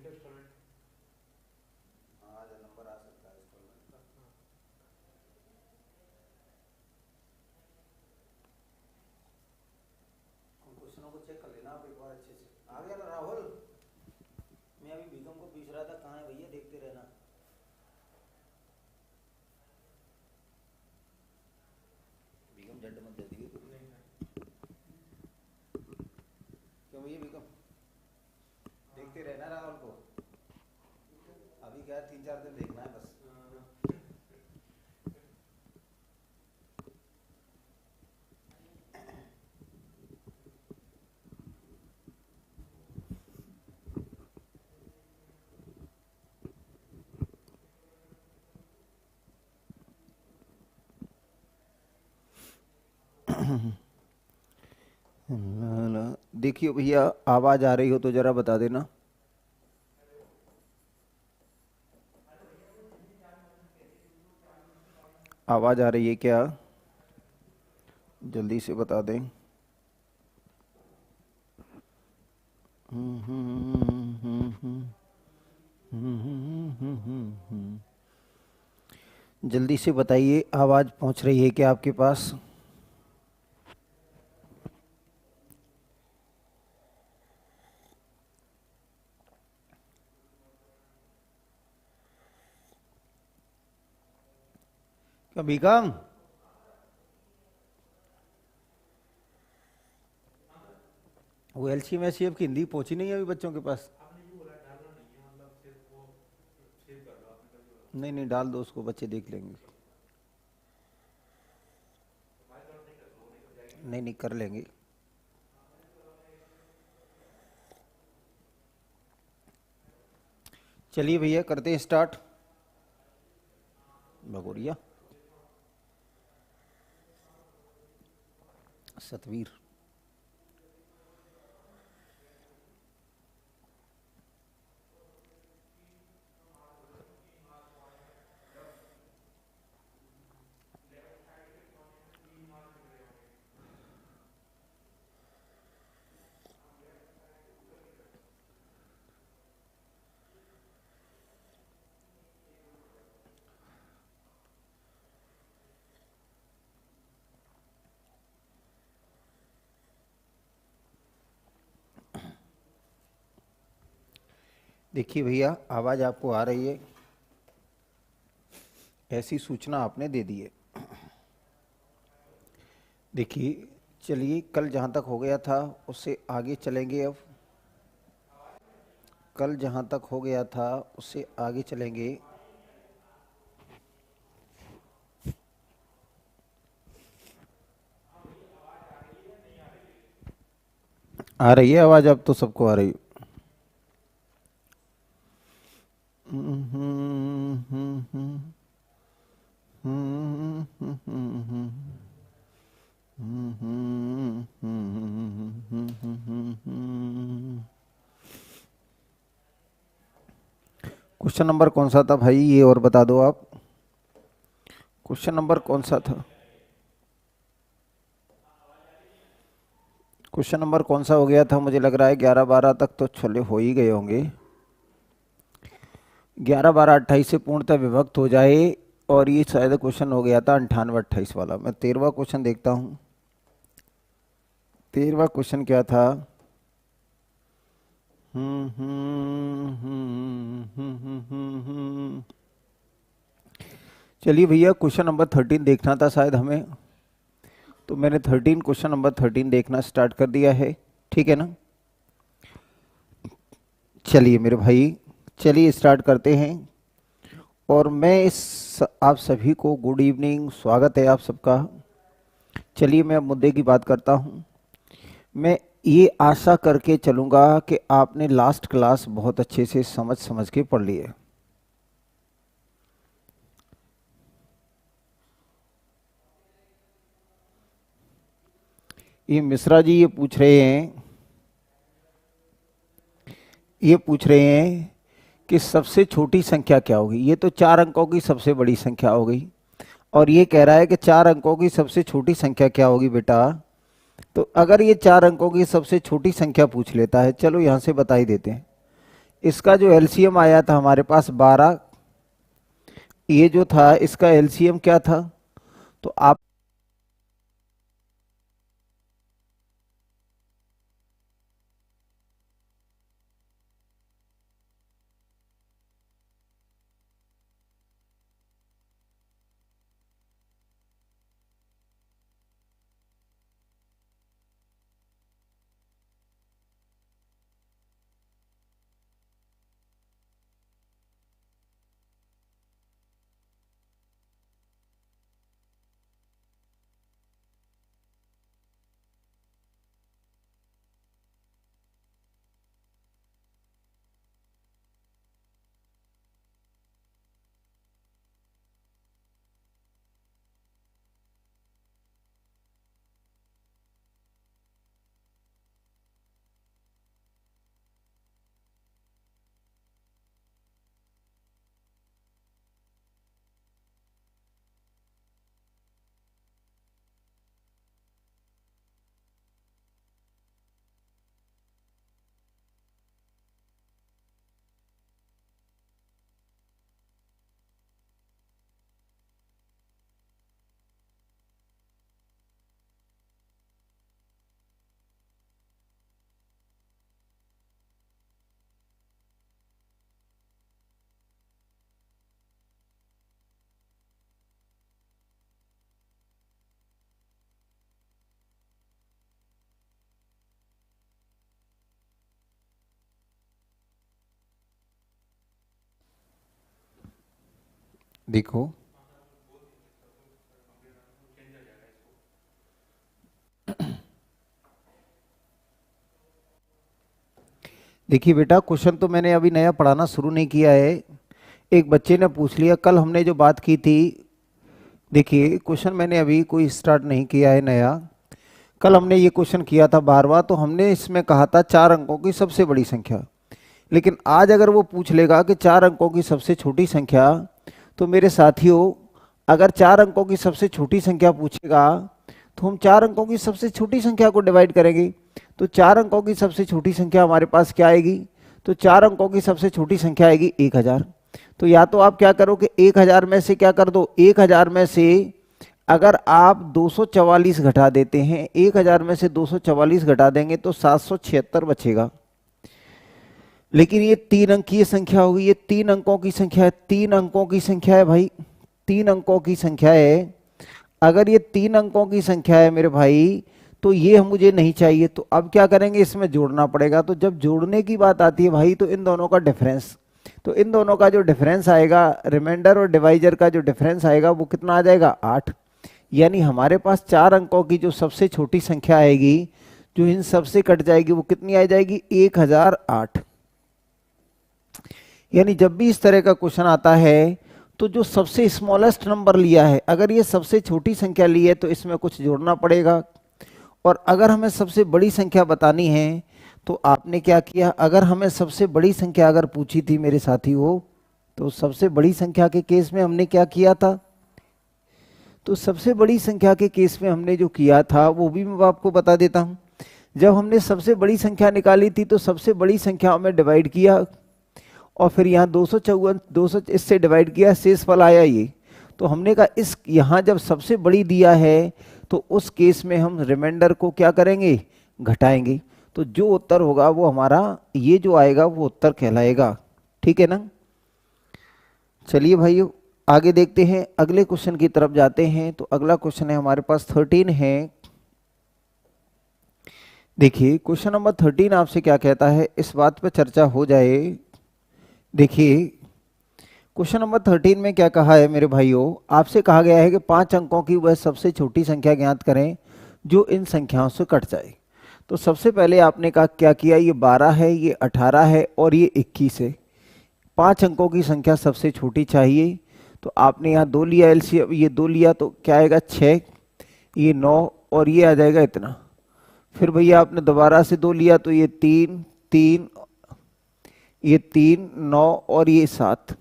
आज नंबर आ सकता है इंस्टॉलमेंट का। उन क्वेश्चनों को चेक कर लेना आप एक बार अच्छे से। आ गया ना राहुल? मैं अभी बीकम को पूछ रहा था कहाँ है भैया, देखते रहना। बीकम झंड मत दे दिए क्यों भैया? बीकम देखते रहना राहुल को। अभी क्या 3-4 दिन देखना है बस। देखिए भैया, आवाज आ रही हो तो जरा बता देना। आवाज आ रही है क्या? जल्दी से बता दें। जल्दी से बताइए, आवाज पहुंच रही है क्या आपके पास? कभी काम वो एलसीएम एससीएफ की हिंदी पहुंची नहीं है अभी बच्चों के पास। नहीं नहीं, डाल दो उसको, बच्चे देख लेंगे। नहीं नहीं, कर लेंगे। चलिए भैया, करते हैं स्टार्ट। भगोरिया सतवीर। देखिए भैया, आवाज आपको आ रही है? ऐसी सूचना आपने दे दी है। देखिए, चलिए कल जहाँ तक हो गया था उससे आगे चलेंगे। अब कल जहाँ तक हो गया था उससे आगे चलेंगे। आ रही है आवाज? अब तो सबको आ रही है। क्वेश्चन नंबर कौन सा था भाई, ये और बता दो आप। क्वेश्चन नंबर कौन सा था? क्वेश्चन नंबर कौन सा हो गया था? मुझे लग रहा है 11-12 तक तो छले हो ही गए होंगे। 11-12-28 से पूर्णतः विभक्त हो जाए। और ये शायद क्वेश्चन हो गया था 98-28 वाला। मैं 13वां क्वेश्चन देखता हूँ। 13वां क्वेश्चन क्या था? चलिए भैया, क्वेश्चन नंबर 13 देखना था शायद हमें, तो मैंने क्वेश्चन नंबर 13 देखना स्टार्ट कर दिया है। ठीक है ना? चलिए मेरे भाई, चलिए स्टार्ट करते हैं। और मैं आप सभी को गुड इवनिंग, स्वागत है आप सबका। चलिए मैं अब मुद्दे की बात करता हूँ। मैं ये आशा करके चलूँगा कि आपने लास्ट क्लास बहुत अच्छे से समझ के पढ़ ली है। ये मिश्रा जी ये पूछ रहे हैं कि सबसे छोटी संख्या क्या होगी। ये तो 4 अंकों की सबसे बड़ी संख्या हो गई, और ये कह रहा है कि 4 अंकों की सबसे छोटी संख्या क्या होगी बेटा। तो अगर ये 4 अंकों की सबसे छोटी संख्या पूछ लेता है, चलो यहाँ से बता ही देते हैं। इसका जो एलसीएम आया था हमारे पास 12, ये जो था इसका एलसीएम क्या था, तो आप देखो, देखिए बेटा, क्वेश्चन तो मैंने अभी नया पढ़ाना शुरू नहीं किया है। एक बच्चे ने पूछ लिया, कल हमने जो बात की थी, देखिए क्वेश्चन मैंने अभी कोई स्टार्ट नहीं किया है नया। कल हमने ये क्वेश्चन किया था 12वां, तो हमने इसमें कहा था 4 अंकों की सबसे बड़ी संख्या। लेकिन आज अगर वो पूछ लेगा कि 4 अंकों की सबसे छोटी संख्या, तो मेरे साथियों, अगर 4 अंकों की सबसे छोटी संख्या पूछेगा तो हम 4 अंकों की सबसे छोटी संख्या को डिवाइड करेंगे। तो 4 अंकों की सबसे छोटी संख्या हमारे पास क्या आएगी, तो 4 अंकों की सबसे छोटी संख्या आएगी 1000। तो या तो आप क्या करो कि 1000 में से क्या कर दो, 1000 में से अगर आप 244 घटा देते हैं, 1000 में से 244 घटा देंगे तो 776 बचेगा। लेकिन ये 3 अंकीय संख्या होगी, ये 3 अंकों की संख्या है, 3 अंकों की संख्या है भाई, 3 अंकों की संख्या है। अगर ये 3 अंकों की संख्या है मेरे भाई, तो ये मुझे नहीं चाहिए, तो अब क्या करेंगे, इसमें जोड़ना पड़ेगा। तो जब जोड़ने की बात आती है भाई, तो इन दोनों का डिफरेंस, तो इन दोनों का जो डिफरेंस आएगा, रिमाइंडर और डिवाइजर का जो डिफरेंस आएगा वो कितना आ जाएगा, 8। यानी हमारे पास 4 अंकों की जो सबसे छोटी संख्या आएगी, जो इन सबसे कट जाएगी, वो कितनी आ जाएगी, 1008। यानी जब भी इस तरह का क्वेश्चन आता है, तो जो सबसे स्मॉलेस्ट नंबर लिया है, अगर ये सबसे छोटी संख्या ली है तो इसमें कुछ जोड़ना पड़ेगा। और अगर हमें सबसे बड़ी संख्या बतानी है, तो आपने क्या किया, अगर हमें सबसे बड़ी संख्या अगर पूछी थी मेरे साथी हो, तो सबसे बड़ी संख्या के केस में हमने क्या किया था, तो सबसे बड़ी संख्या के केस में हमने जो किया था वो भी मैं आपको बता देता हूं। जब हमने सबसे बड़ी संख्या निकाली थी, तो सबसे बड़ी संख्या में डिवाइड किया, और फिर यहाँ 254 इससे डिवाइड किया, शेष फल आया ये। तो हमने कहा इस यहाँ जब सबसे बड़ी दिया है, तो उस केस में हम रिमाइंडर को क्या करेंगे, घटाएंगे। तो जो उत्तर होगा वो हमारा ये जो आएगा वो उत्तर कहलाएगा। ठीक है ना। चलिए भाइयों, आगे देखते हैं, अगले क्वेश्चन की तरफ जाते हैं। तो अगला क्वेश्चन है हमारे पास 13 है। देखिए क्वेश्चन नंबर 13 आपसे क्या कहता है, इस बात पर चर्चा हो जाए। देखिए क्वेश्चन नंबर 13 में क्या कहा है मेरे भाइयों, आपसे कहा गया है कि 5 अंकों की वह सबसे छोटी संख्या ज्ञात करें जो इन संख्याओं से कट जाए। तो सबसे पहले आपने कहा क्या किया, ये 12 है, ये 18 है और ये 21 है। 5 अंकों की संख्या सबसे छोटी चाहिए। तो आपने यहाँ 2 लिया एलसीएम, ये 2 लिया तो क्या आएगा 6, ये 9 और ये आ जाएगा इतना। फिर भैया आपने दोबारा से 2 लिया तो ये 3, 3, ये 3, 9 और ये 7।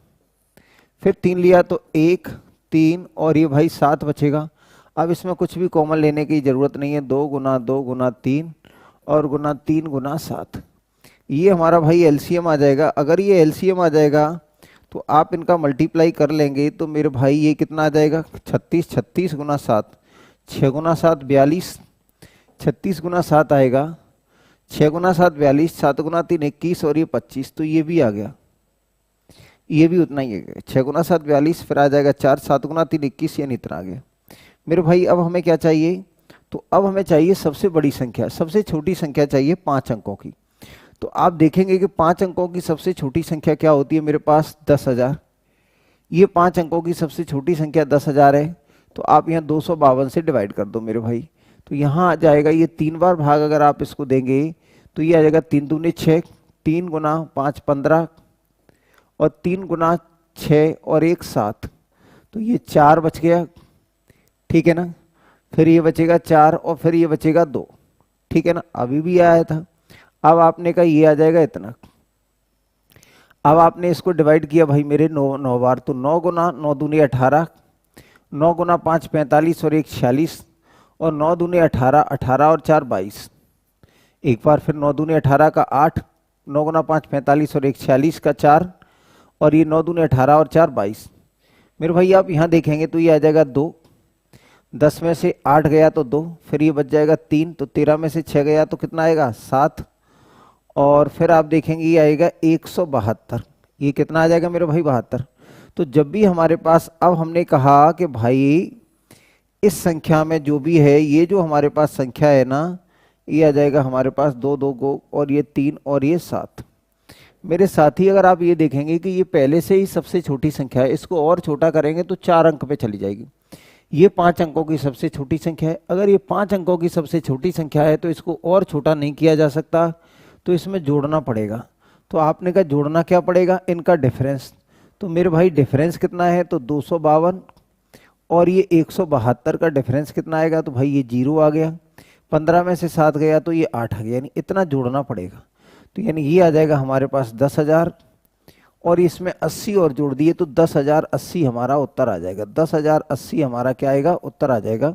फिर 3 लिया तो 1, 3 और ये भाई 7 बचेगा। अब इसमें कुछ भी कॉमन लेने की जरूरत नहीं है, 2 गुना 2 गुना 3 और गुना 3 गुना 7। ये हमारा भाई एलसीएम आ जाएगा। अगर ये एलसीएम आ जाएगा तो आप इनका मल्टीप्लाई कर लेंगे तो मेरे भाई ये कितना आ जाएगा, 36, 36 गुना 7, 6 गुना 7 42, 36 गुना 7 आएगा, 6 गुना 7 42, 7 गुना 3 21 और ये 25, तो ये भी आ गया, ये भी उतना ही है। 6 गुना 7 42, फिर आ जाएगा 4, 7 गुना 3 21, यानी इतना आ गया। मेरे भाई अब हमें क्या चाहिए, तो अब हमें चाहिए सबसे बड़ी संख्या, सबसे छोटी संख्या चाहिए 5 अंकों की। तो आप देखेंगे कि 5 अंकों की सबसे छोटी संख्या क्या होती है मेरे पास, 10,000। ये 5 अंकों की सबसे छोटी संख्या 10,000 है। तो आप यहाँ 252 से डिवाइड कर दो मेरे भाई, तो यहाँ आ जाएगा ये 3 बार भाग अगर आप इसको देंगे तो ये आ जाएगा 3 दूनी 6, 3 गुना 5 15 और 3 गुना 6 और 1 7, तो ये 4 बच गया, ठीक है ना। फिर ये बचेगा 4 और फिर ये बचेगा 2, ठीक है ना, अभी भी आया था। अब आपने कहा ये आ जाएगा इतना। अब आपने इसको डिवाइड किया भाई मेरे 9 बार, तो 9 गुना 9 दूनी 18, 9 गुना 5 45 और 1 46 और 9 दूनी 18, 18 और 4 22। एक बार फिर 9 दूनी 18 का 8, 9 गुना 5 45 और 1 46 का 4 और ये 9 दूनी 18 और 4 22। मेरे भाई आप यहाँ देखेंगे तो ये आ जाएगा 2, 10 में से 8 गया तो 2, फिर ये बच जाएगा 3, तो 13 में से 6 गया तो कितना आएगा 7, और फिर आप देखेंगे ये आएगा 172। ये कितना आ जाएगा मेरे भाई 72। तो जब भी हमारे पास, अब हमने कहा कि भाई इस संख्या में जो भी है, ये जो हमारे पास संख्या है ना, ये आ जाएगा हमारे पास 2 2 को और ये 3 और ये 7। मेरे साथी अगर आप ये देखेंगे कि ये पहले से ही सबसे छोटी संख्या है, इसको और छोटा करेंगे तो 4 अंक पे चली जाएगी। ये 5 अंकों की सबसे छोटी संख्या है। अगर ये 5 अंकों की सबसे छोटी संख्या है तो इसको और छोटा नहीं किया जा सकता, तो इसमें जोड़ना पड़ेगा। तो आपने कहा जोड़ना क्या पड़ेगा, इनका डिफरेंस। तो मेरे भाई डिफरेंस कितना है, तो 252 और ये 172 का डिफरेंस कितना आएगा, तो भाई ये 0 आ गया। 15 में से 7 गया तो ये 8 आ गया, यानी इतना जोड़ना पड़ेगा। तो यानी ये आ जाएगा हमारे पास 10,000 और इसमें 80 और जोड़ दिए तो 10,080 हमारा उत्तर आ जाएगा। 10,080 हमारा क्या आएगा, उत्तर आ जाएगा।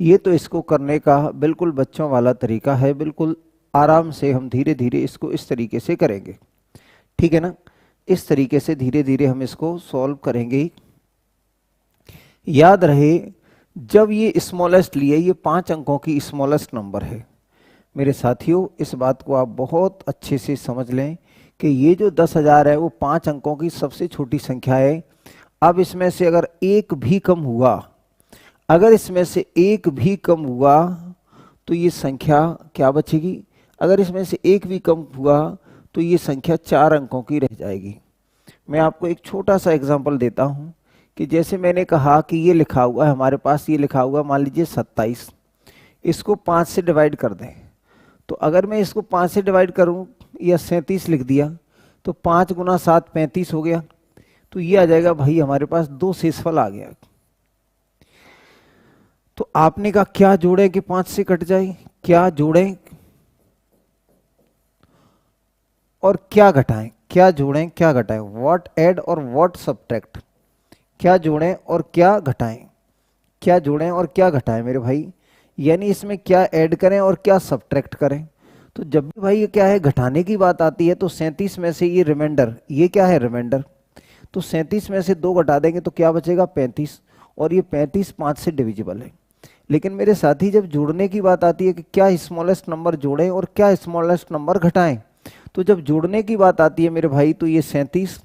ये तो इसको करने का बिल्कुल बच्चों वाला तरीका है, बिल्कुल आराम से हम धीरे धीरे इसको इस तरीके से करेंगे, ठीक है ना। इस तरीके से धीरे धीरे हम इसको सॉल्व करेंगे। याद रहे जब ये स्मॉलेस्ट लिए, ये 5 अंकों की स्मॉलेस्ट नंबर है। मेरे साथियों इस बात को आप बहुत अच्छे से समझ लें कि ये जो 10,000 है वो 5 अंकों की सबसे छोटी संख्या है। अब इसमें से अगर एक भी कम हुआ, अगर इसमें से एक भी कम हुआ तो ये संख्या क्या बचेगी, अगर इसमें से एक भी कम हुआ तो ये संख्या 4 अंकों की रह जाएगी। मैं आपको एक छोटा सा एग्जांपल देता हूं कि जैसे मैंने कहा कि ये लिखा हुआ है हमारे पास, ये लिखा हुआ मान लीजिए 27, इसको 5 से डिवाइड कर दें। तो अगर मैं इसको 5 से डिवाइड करूं या 37 लिख दिया तो 5 गुना 7 35 हो गया। तो ये आ जाएगा भाई हमारे पास 2 शेषफल आ गया। तो आपने कहा क्या जोड़े कि 5 से कट जाए, क्या जोड़ें और क्या घटाएं, क्या जोड़ें क्या घटाएं, व्हाट ऐड और व्हाट सब्ट्रैक्ट, क्या जोड़ें और क्या घटाएं, क्या जोड़ें और क्या घटाएं मेरे भाई, यानी इसमें क्या ऐड करें और क्या सब्ट्रैक्ट करें। तो जब भी भाई ये क्या है घटाने की बात आती है तो 37 में से ये रिमाइंडर, ये क्या है रिमाइंडर, तो 37 में से 2 घटा देंगे तो क्या बचेगा 35, और ये 35 5 से डिविजिबल है। लेकिन मेरे साथी जब जोड़ने की बात आती है कि क्या स्मॉलेस्ट नंबर जोड़ें और क्या स्मॉलेस्ट नंबर घटाएं, तो जब जोड़ने की बात आती है मेरे भाई तो ये 37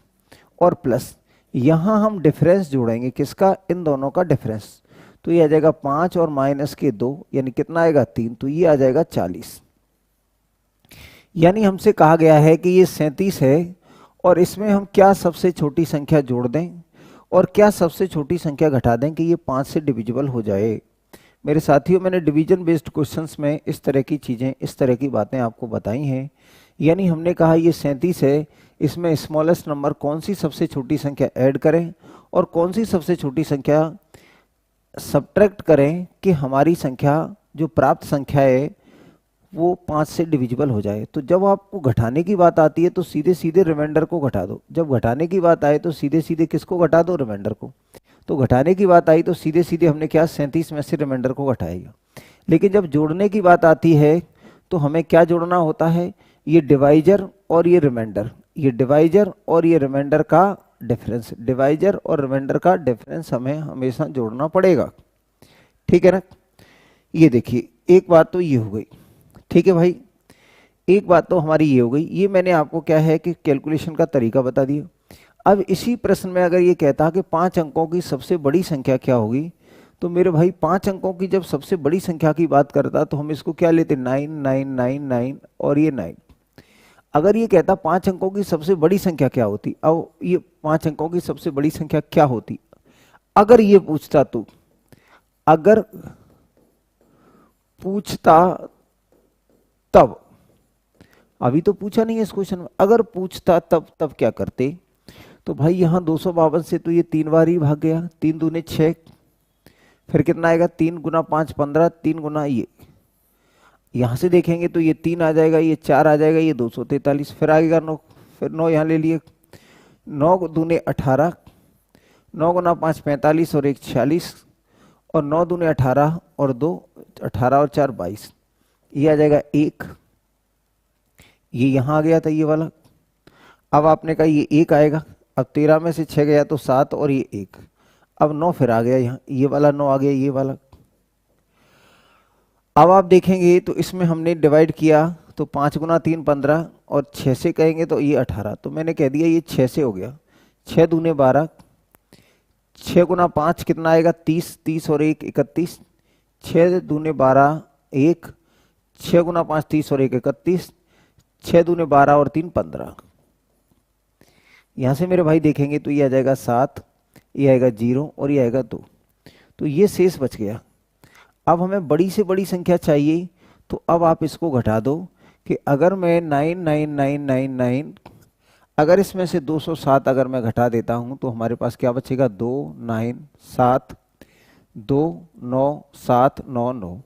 और प्लस यहाँ हम डिफरेंस जोड़ेंगे, किसका, इन दोनों का डिफरेंस। तो ये आ जाएगा 5 और माइनस के 2 यानी कितना आएगा 3, तो ये आ जाएगा 40। यानी हमसे कहा गया है कि ये 37 है और इसमें हम क्या सबसे छोटी संख्या जोड़ दें और क्या सबसे छोटी संख्या घटा दें कि ये 5 से डिविजिबल हो जाए। मेरे साथियों मैंने डिवीजन बेस्ड क्वेश्चंस में इस तरह की चीज़ें, इस तरह की बातें आपको बताई हैं। यानी हमने कहा ये 37 है, इसमें स्मॉलेस्ट नंबर कौन सी सबसे छोटी संख्या ऐड करें और कौन सी सबसे छोटी संख्या सब्ट्रैक्ट करें कि हमारी संख्या जो प्राप्त संख्या है वो 5 से डिविजिबल हो जाए। तो जब आपको घटाने की बात आती है तो सीधे सीधे रिमाइंडर को घटा दो, जब घटाने की बात आए तो सीधे सीधे किसको घटा दो, रिमाइंडर को। तो घटाने की बात आई तो सीधे सीधे हमने क्या 37 में से रिमाइंडर को घटाएगा। लेकिन जब जोड़ने की बात आती है तो हमें क्या जोड़ना होता है, ये डिवाइजर और ये रिमाइंडर, ये डिवाइजर और ये रिमाइंडर का डिफरेंस, डिवाइजर और रिमाइंडर का डिफरेंस हमें हमेशा जोड़ना पड़ेगा। ठीक है ना। ये देखिए एक बात तो ये हो गई, ठीक है भाई, एक बात तो हमारी ये हो गई, ये मैंने आपको क्या है कि कैलकुलेशन का तरीका बता दिया। अब इसी प्रश्न में अगर ये कहता कि 5 अंकों की सबसे बड़ी संख्या क्या होगी, तो मेरे भाई 5 अंकों की जब सबसे बड़ी संख्या की बात करता तो हम इसको क्या लेते, 9 9 9 9 और ये 9। अगर ये कहता 5 अंकों की सबसे बड़ी संख्या क्या होती, अब ये 5 अंकों की सबसे बड़ी संख्या क्या होती, अगर ये पूछता तो, अगर पूछता तब, अभी तो पूछा नहीं है इस क्वेश्चन में, अगर पूछता तब क्या करते, तो भाई यहाँ 252 से तो ये 3 बार ही भाग गया, 3 दूने 6, फिर कितना आएगा 3 गुना 5 15, 3 गुना ये, यहाँ से देखेंगे तो ये 3 आ जाएगा, ये 4 आ जाएगा, ये 243, फिर आएगा 9, फिर 9 यहाँ ले लिए, 9 दूने 18, 9 गुना 5 45 और 1 46, और 9 दूने 18 और 2 18 और 4 22, ये आ जाएगा 1, ये यहाँ आ गया था ये वाला। अब आपने कहा ये 1 आएगा, अब 13 में से 6 गया तो 7 और ये 1, अब 9 फिर आ गया यहाँ, ये वाला 9 आ गया, ये वाला। अब आप देखेंगे तो इसमें हमने डिवाइड किया तो 5 गुना 3 15 और 6 से कहेंगे तो ये 18, तो मैंने कह दिया ये 6 से हो गया, 6 दूने 12, 6 गुना 5 कितना आएगा 30, 30 और 1 31, 6 दूने 12 1, 6 गुना 5 30 और 1 31, 6 दूने 12 और 3 15। यहाँ से मेरे भाई देखेंगे तो ये आ जाएगा 7, ये आएगा 0 और ये आएगा 2, तो ये शेष बच गया। अब हमें बड़ी से बड़ी संख्या चाहिए, तो अब आप इसको घटा दो कि अगर मैं 99999, अगर इसमें से 207 अगर मैं घटा देता हूँ तो हमारे पास क्या बचेगा, 2 9 7 2 9 7 9 9।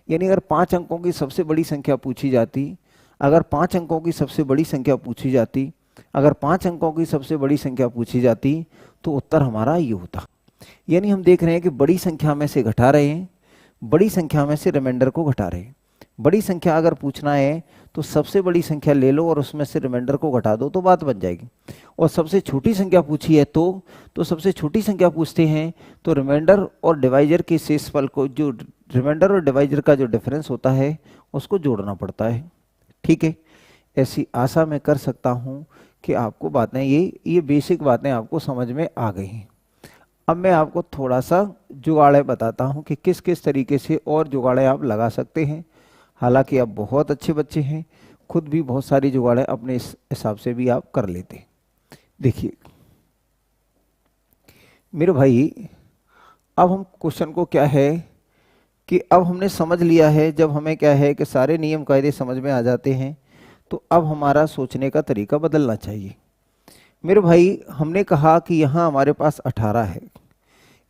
यानी अगर 5 अंकों की सबसे बड़ी संख्या पूछी जाती, अगर 5 अंकों की सबसे बड़ी संख्या पूछी जाती, अगर 5 अंकों की सबसे बड़ी संख्या पूछी जाती तो उत्तर हमारा ये होता। यानी हम देख रहे हैं कि बड़ी संख्या में से घटा रहे हैं, बड़ी संख्या में से रिमाइंडर को घटा रहे हैं। बड़ी संख्या अगर पूछना है तो सबसे बड़ी संख्या ले लो और उसमें से रिमाइंडर को घटा दो तो बात बन जाएगी। और सबसे छोटी संख्या पूछी है तो सबसे छोटी संख्या पूछते हैं तो रिमाइंडर और डिवाइजर के शेषफल को, जो रिमाइंडर और डिवाइजर का जो डिफरेंस होता है उसको जोड़ना पड़ता है। ठीक है, ऐसी आशा मैं कर सकता हूँ कि आपको बातें, ये बेसिक बातें आपको समझ में आ गई हैं। अब मैं आपको थोड़ा सा जुगाड़े बताता हूँ कि किस किस तरीके से और जुगाड़े आप लगा सकते हैं। हालांकि आप बहुत अच्छे बच्चे हैं, खुद भी बहुत सारी जुगाड़े अपने इस हिसाब से भी आप कर लेते हैं। देखिए मेरे भाई, अब हम क्वेश्चन को क्या है कि अब हमने समझ लिया है, जब हमें क्या है कि सारे नियम कायदे समझ में आ जाते हैं तो अब हमारा सोचने का तरीका बदलना चाहिए। मेरे भाई हमने कहा कि यहाँ हमारे पास 18 है,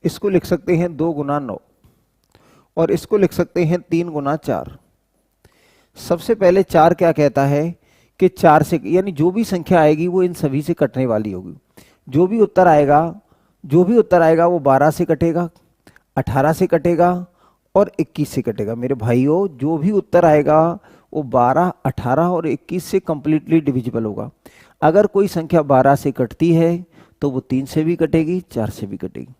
इसको लिख सकते हैं 2 गुना 9 और इसको लिख सकते हैं 3 गुना 4। सबसे पहले 4 क्या कहता है कि 4 से, यानी जो भी संख्या आएगी वो इन सभी से कटने वाली होगी। जो भी उत्तर आएगा वो 12 से कटेगा, 18 से कटेगा और 21 से कटेगा। मेरे भाइयों जो भी उत्तर आएगा वो 12, 18 और 21 से कंप्लीटली डिविजिबल होगा। अगर कोई संख्या 12 से कटती है तो वो 3 से भी कटेगी, 4 से भी कटेगी।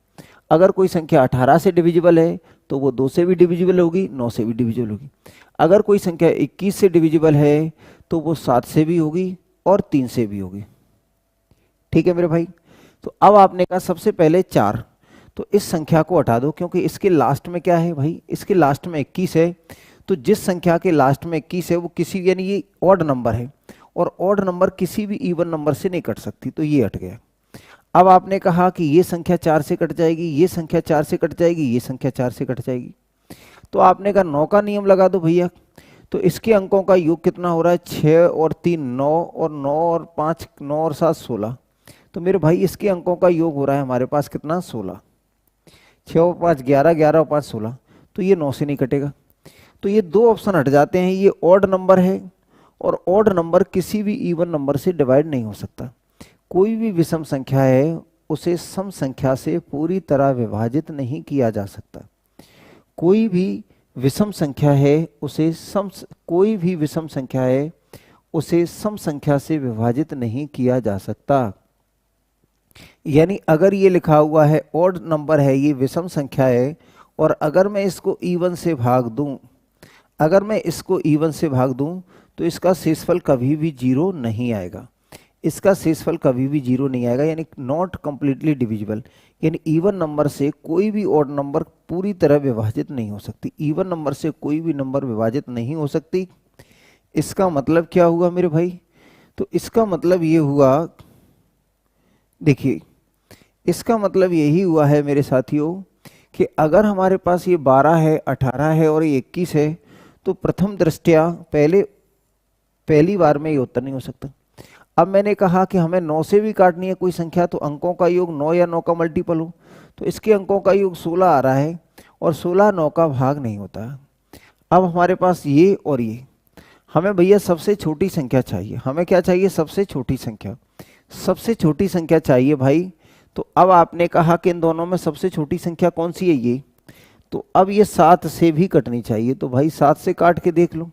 अगर कोई संख्या 18 से डिविजिबल है तो वो 2 से भी डिविजिबल होगी, 9 से भी डिविजिबल होगी। अगर कोई संख्या 21 से डिविजिबल है तो वो 7 से भी होगी और 3 से भी होगी। ठीक है मेरे भाई, तो अब आपने कहा सबसे पहले 4, तो इस संख्या को हटा दो क्योंकि इसके लास्ट में क्या है भाई, इसके लास्ट में 21 है। तो जिस संख्या के लास्ट में 21 है वो किसी, यानी ये ऑड नंबर है और ऑड नंबर किसी भी इवन नंबर से नहीं कट सकती, तो ये हट गया। अब आपने कहा कि ये संख्या 4 से कट जाएगी, ये संख्या 4 से कट जाएगी, ये संख्या 4 से कट जाएगी। तो आपने कहा 9 का नियम लगा दो भैया। तो इसके अंकों का योग कितना हो रहा है, 6 और 3 9 और 9 और 5 9 और 7 16। तो मेरे भाई इसके अंकों का योग हो रहा है हमारे पास कितना, 16। 6 और 5 11, 11 और 5 16, तो ये 9 से नहीं कटेगा। तो ये 2 ऑप्शन हट जाते हैं। ये ऑड नंबर है और ऑड नंबर किसी भी इवन नंबर से डिवाइड नहीं हो सकता। कोई भी विषम संख्या है उसे सम संख्या से पूरी तरह विभाजित नहीं किया जा सकता। कोई भी विषम संख्या है उसे सम संख्या से विभाजित नहीं किया जा सकता। यानी अगर ये लिखा हुआ है ऑड नंबर है, ये विषम संख्या है, और अगर मैं इसको इवन से भाग दूं, अगर मैं इसको इवन से भाग दूं तो इसका शेषफल कभी भी जीरो नहीं आएगा, इसका शेषफल कभी भी जीरो नहीं आएगा, यानी नॉट कंप्लीटली डिविजिबल। यानी इवन नंबर से कोई भी ऑड नंबर पूरी तरह विभाजित नहीं हो सकती, इवन नंबर से कोई भी नंबर विभाजित नहीं हो सकती। इसका मतलब क्या हुआ मेरे भाई? तो इसका मतलब ये हुआ, देखिए इसका मतलब यही हुआ है मेरे साथियों कि अगर हमारे पास ये 12 है, 18 है और ये 21 है, तो प्रथम दृष्टया पहली बार में ये उत्तर नहीं हो सकता। अब मैंने कहा कि हमें 9 से भी काटनी है कोई संख्या, तो अंकों का योग 9 या 9 का मल्टीपल हो, तो इसके अंकों का योग 16 आ रहा है, और 16 9 का भाग नहीं होता। अब हमारे पास ये और ये, हमें भैया सबसे छोटी संख्या चाहिए। हमें क्या चाहिए? सबसे छोटी संख्या, सबसे छोटी संख्या चाहिए भाई। तो अब आपने कहा कि इन दोनों में सबसे छोटी संख्या कौन सी है? ये। तो अब ये 7 से भी कटनी चाहिए, तो भाई 7 से काट के देख लो।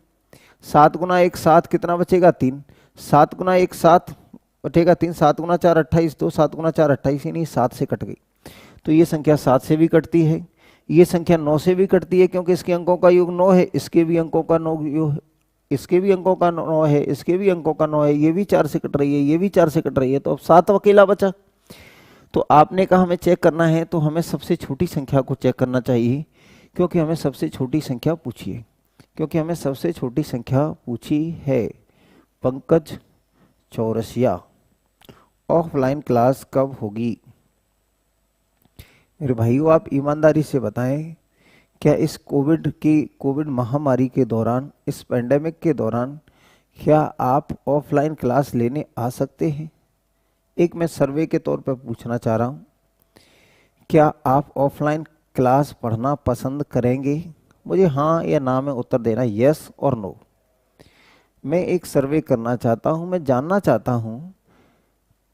7 गुना 1 7, कितना बचेगा? 3। 7 गुना 1 7 बचेगा 3। 7 गुना 4 28, तो 7 गुना 4 28, यानी 7 से कट गई। तो ये संख्या 7 से भी कटती है, ये संख्या 9 से भी कटती है, क्योंकि इसके अंकों का योग 9 है, इसके भी अंकों का 9 योग, इसके भी अंकों का 9 है, इसके भी अंकों का 9 है, ये भी 4 से कट रही है, ये भी 4 से कट रही है, तो अब 7 अकेला बचा। तो आपने कहा हमें चेक करना है, तो हमें सबसे छोटी संख्या को चेक करना चाहिए, क्योंकि हमें सबसे छोटी संख्या पूछी है, क्योंकि हमें सबसे छोटी संख्या पूछी है। पंकज चौरसिया, ऑफलाइन क्लास कब होगी? मेरे भाइयों आप ईमानदारी से बताएं, क्या इस कोविड महामारी के दौरान, इस पेंडेमिक के दौरान, क्या आप ऑफलाइन क्लास लेने आ सकते हैं? एक मैं सर्वे के तौर पर पूछना चाह रहा हूँ, क्या आप ऑफलाइन क्लास पढ़ना पसंद करेंगे? मुझे हाँ या ना में उत्तर देना, यस और नो। मैं एक सर्वे करना चाहता हूँ, मैं जानना चाहता हूँ,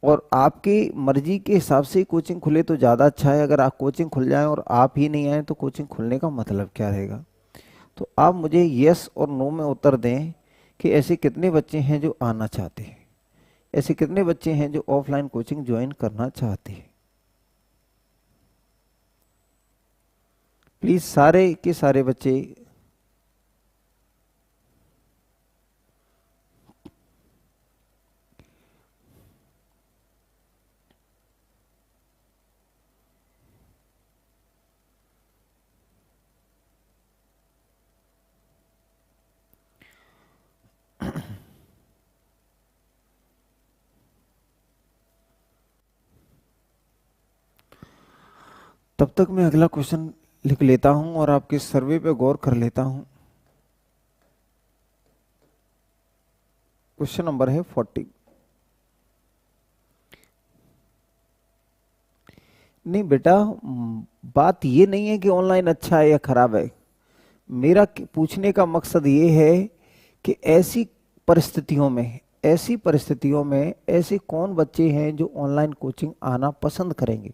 और आपकी मर्जी के हिसाब से कोचिंग खुले तो ज़्यादा अच्छा है। अगर आप कोचिंग खुल जाए और आप ही नहीं आए तो कोचिंग खुलने का मतलब क्या रहेगा? तो आप मुझे यस और नो में उत्तर दें कि ऐसे कितने बच्चे हैं जो आना चाहते हैं, ऐसे कितने बच्चे हैं जो ऑफलाइन कोचिंग ज्वाइन करना चाहते हैं। प्लीज सारे के सारे बच्चे तब तक मैं अगला क्वेश्चन लिख लेता हूं और आपके सर्वे पे गौर कर लेता हूं। क्वेश्चन नंबर है 40। नहीं बेटा, बात ये नहीं है कि ऑनलाइन अच्छा है या खराब है। मेरा पूछने का मकसद ये है कि ऐसी परिस्थितियों में ऐसे कौन बच्चे हैं जो ऑनलाइन कोचिंग आना पसंद करेंगे।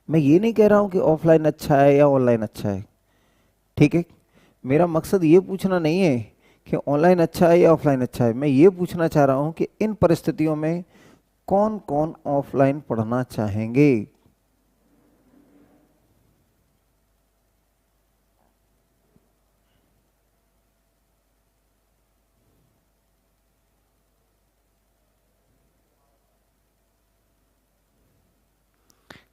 मैं ये नहीं कह रहा हूं कि ऑफलाइन अच्छा है या ऑनलाइन अच्छा है, ठीक है। मेरा मकसद ये पूछना नहीं है कि ऑनलाइन अच्छा है या ऑफलाइन अच्छा है। मैं ये पूछना चाह रहा हूं कि इन परिस्थितियों में कौन कौन ऑफलाइन पढ़ना चाहेंगे।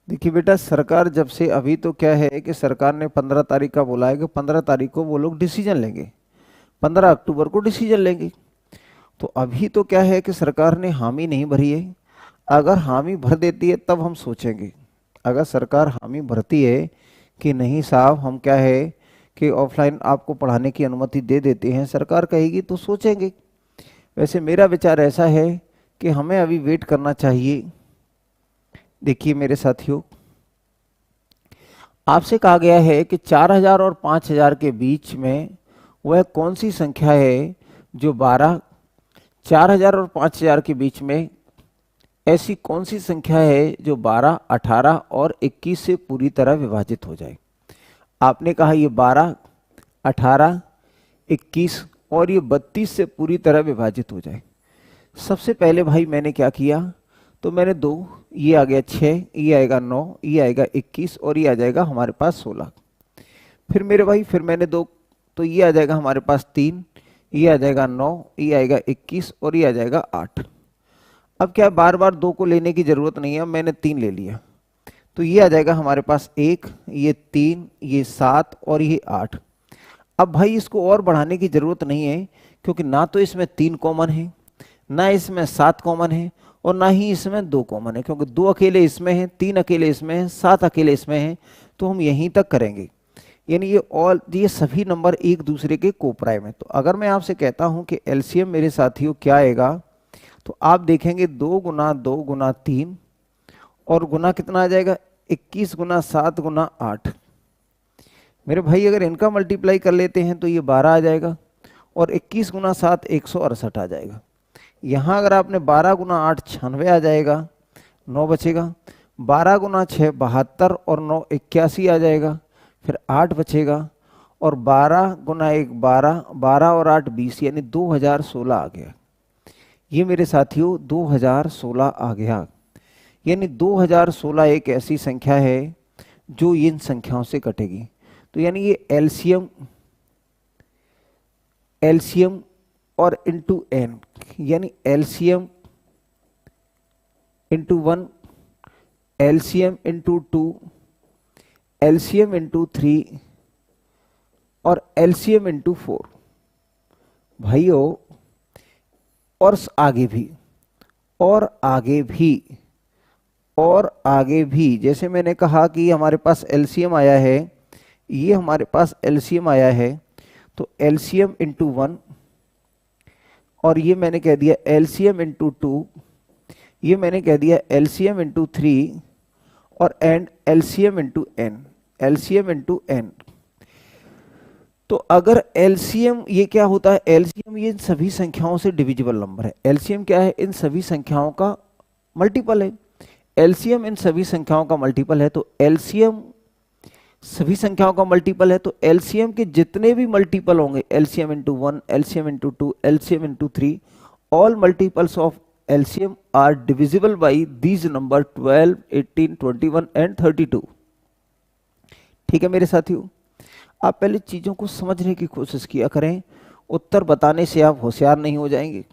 देखिए बेटा, सरकार जब से, अभी तो क्या है कि सरकार ने 15 तारीख का बोला है कि 15 तारीख को वो लोग डिसीजन लेंगे, 15 अक्टूबर को डिसीजन लेंगे। तो अभी तो क्या है कि सरकार ने हामी नहीं भरी है। अगर हामी भर देती है तब हम सोचेंगे। अगर सरकार हामी भरती है कि नहीं साहब, हम क्या है कि ऑफलाइन आपको पढ़ाने की अनुमति दे देते हैं, सरकार कहेगी तो सोचेंगे। वैसे मेरा विचार ऐसा है कि हमें अभी वेट करना चाहिए। देखिए मेरे साथियों, आपसे कहा गया है कि 4000 और 5000 के बीच में वह कौन सी संख्या है जो 4000 और 5000 के बीच में ऐसी कौन सी संख्या है जो 12, 18 और 21 से पूरी तरह विभाजित हो जाए। आपने कहा ये 12, 18, 21 और ये 32 से पूरी तरह विभाजित हो जाए। सबसे पहले भाई मैंने क्या किया, तो मैंने दो, ये आ गया 6, ये आएगा 9, ये आएगा 21 और ये आ जाएगा हमारे पास 16। फिर मेरे भाई फिर मैंने दो, तो ये आ जाएगा हमारे पास 3, ये आ जाएगा 9, ये आएगा 21 और ये आ जाएगा 8। अब क्या बार बार दो को लेने की जरूरत नहीं है, मैंने 3 ले लिया, तो ये आ जाएगा हमारे पास 1, ये 3, ये 7 और ये 8। अब भाई इसको और बढ़ाने की जरूरत नहीं है, क्योंकि ना तो इसमें 3 कॉमन है, ना इसमें 7 कॉमन है, और ना ही इसमें 2 कॉमन है, क्योंकि 2 अकेले इसमें हैं, 3 अकेले इसमें हैं, 7 अकेले इसमें हैं, तो हम यहीं तक करेंगे। यानी ये सभी नंबर एक दूसरे के कोप्राइम है। तो अगर मैं आपसे कहता हूं कि एलसीएम मेरे साथियों क्या आएगा, तो आप देखेंगे 2 गुना 2 गुना 3 और गुना कितना आ जाएगा, 21 गुना 7 गुना 8। मेरे भाई अगर इनका मल्टीप्लाई कर लेते हैं तो ये 12 आ जाएगा, और 21 गुना 7 168 आ जाएगा। यहाँ अगर आपने 12 गुना 8 96 आ जाएगा, 9 बचेगा, 12 गुना 6 72 और 9 81 आ जाएगा, फिर 8 बचेगा, और 12 गुना 1 12, 12 और 8 20, यानी 2016 आ गया। ये मेरे साथियों 2016 आ गया। यानी 2016 एक ऐसी संख्या है जो इन संख्याओं से कटेगी। तो यानी ये एलसीएम एलसीएम और इंटू एन, यानी LCM into 1, LCM into 2, LCM into 3 और एलसीएम इंटू 4। भाइयों और आगे भी और आगे भी और आगे भी, जैसे मैंने कहा कि हमारे पास एलसीएम आया है, ये हमारे पास एलसीएम आया है, तो एलसीएम इंटू 1, और ये मैंने कह दिया एलसीएम इंटू 2, ये मैंने कह दिया एलसीएम इंटू 3 और and LCM into N, LCM into N. तो अगर एलसीएम ये क्या होता है, एलसीएम ये इन सभी संख्याओं से डिविजिबल नंबर है। एलसीएम क्या है, इन सभी संख्याओं का मल्टीपल है। एलसीएम इन सभी संख्याओं का मल्टीपल है, तो एलसीएम सभी संख्याओं का मल्टीपल है, तो एलसीएम के जितने भी मल्टीपल होंगे, LCM into 1, LCM into 2, LCM into 3, all multiples of LCM are divisible by these number 12, 18, 21 and 32। ठीक है मेरे साथियों, आप पहले चीजों को समझने की कोशिश किया करें। उत्तर बताने से आप होशियार नहीं हो जाएंगे,